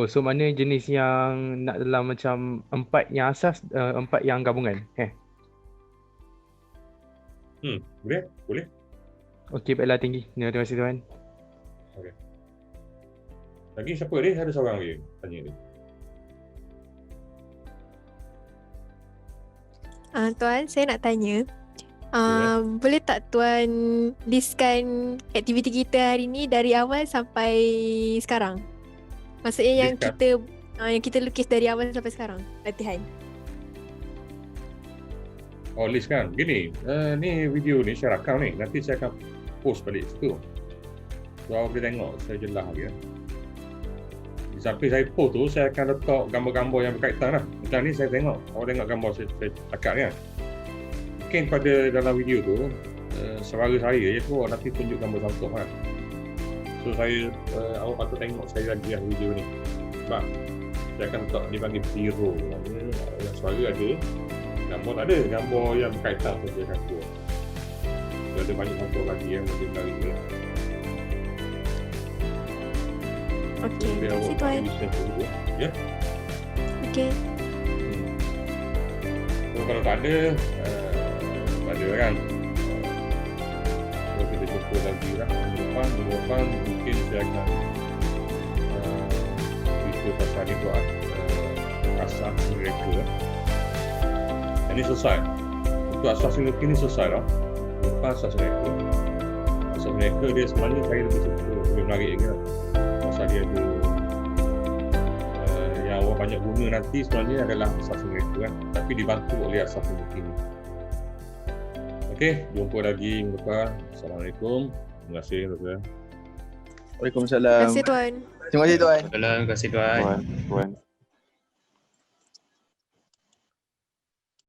So mana jenis yang nak dalam macam 4 yang asas, 4 yang gabungan? Boleh. Okey, baiklah tinggi. Terima kasih tuan. Lagi siapa dia? Ada seorang lagi tanya ni. Tuan, saya nak tanya. Boleh tak Tuan listkan aktiviti kita hari ni dari awal sampai sekarang? Maksudnya yang kita lukis dari awal sampai sekarang, latihan. Oh, list kan? Gini, ni video ni saya rakam ni. Nanti saya akan post balik situ. So, awak boleh tengok saya jelas lagi. Di samping saya post tu, saya akan letak gambar-gambar yang berkaitan lah. Macam ni saya tengok. Awak tengok gambar saya cakap ni kan? Mungkin pada dalam video tu, suara saya je tu awak nanti tunjuk gambar contoh kan? So, awak patut tengok saya lagi lah video ni. Sebab saya akan letak dia panggil zero. Yang suara ada, gambar tak ada. Gambar yang berkaitan saja kan tu. So, ada banyak contoh lagi yang boleh cari ni. Okey, terima kasih Tuan. Ya? Okey. So, kalau tak ada kan. Kalau kita jumpa lagi lah minggu depan mungkin saya akan cerita pasal ni buat asas mereka. Ini selesai. Untuk asas mereka ni selesai lah. Lepas asas mereka. Asas mereka dia sebenarnya saya lebih menarik lagi lah. Pasal dia ada yang orang banyak guna nanti sebenarnya adalah asas mereka kan. Tapi dibantu oleh asas mereka ni. Okey, jumpa lagi minggu depan. Assalamualaikum. Terima kasih tuan. Waalaikumsalam. Terima kasih Tuan. Terima kasih tuan. Terima kasih tuan. Tuan.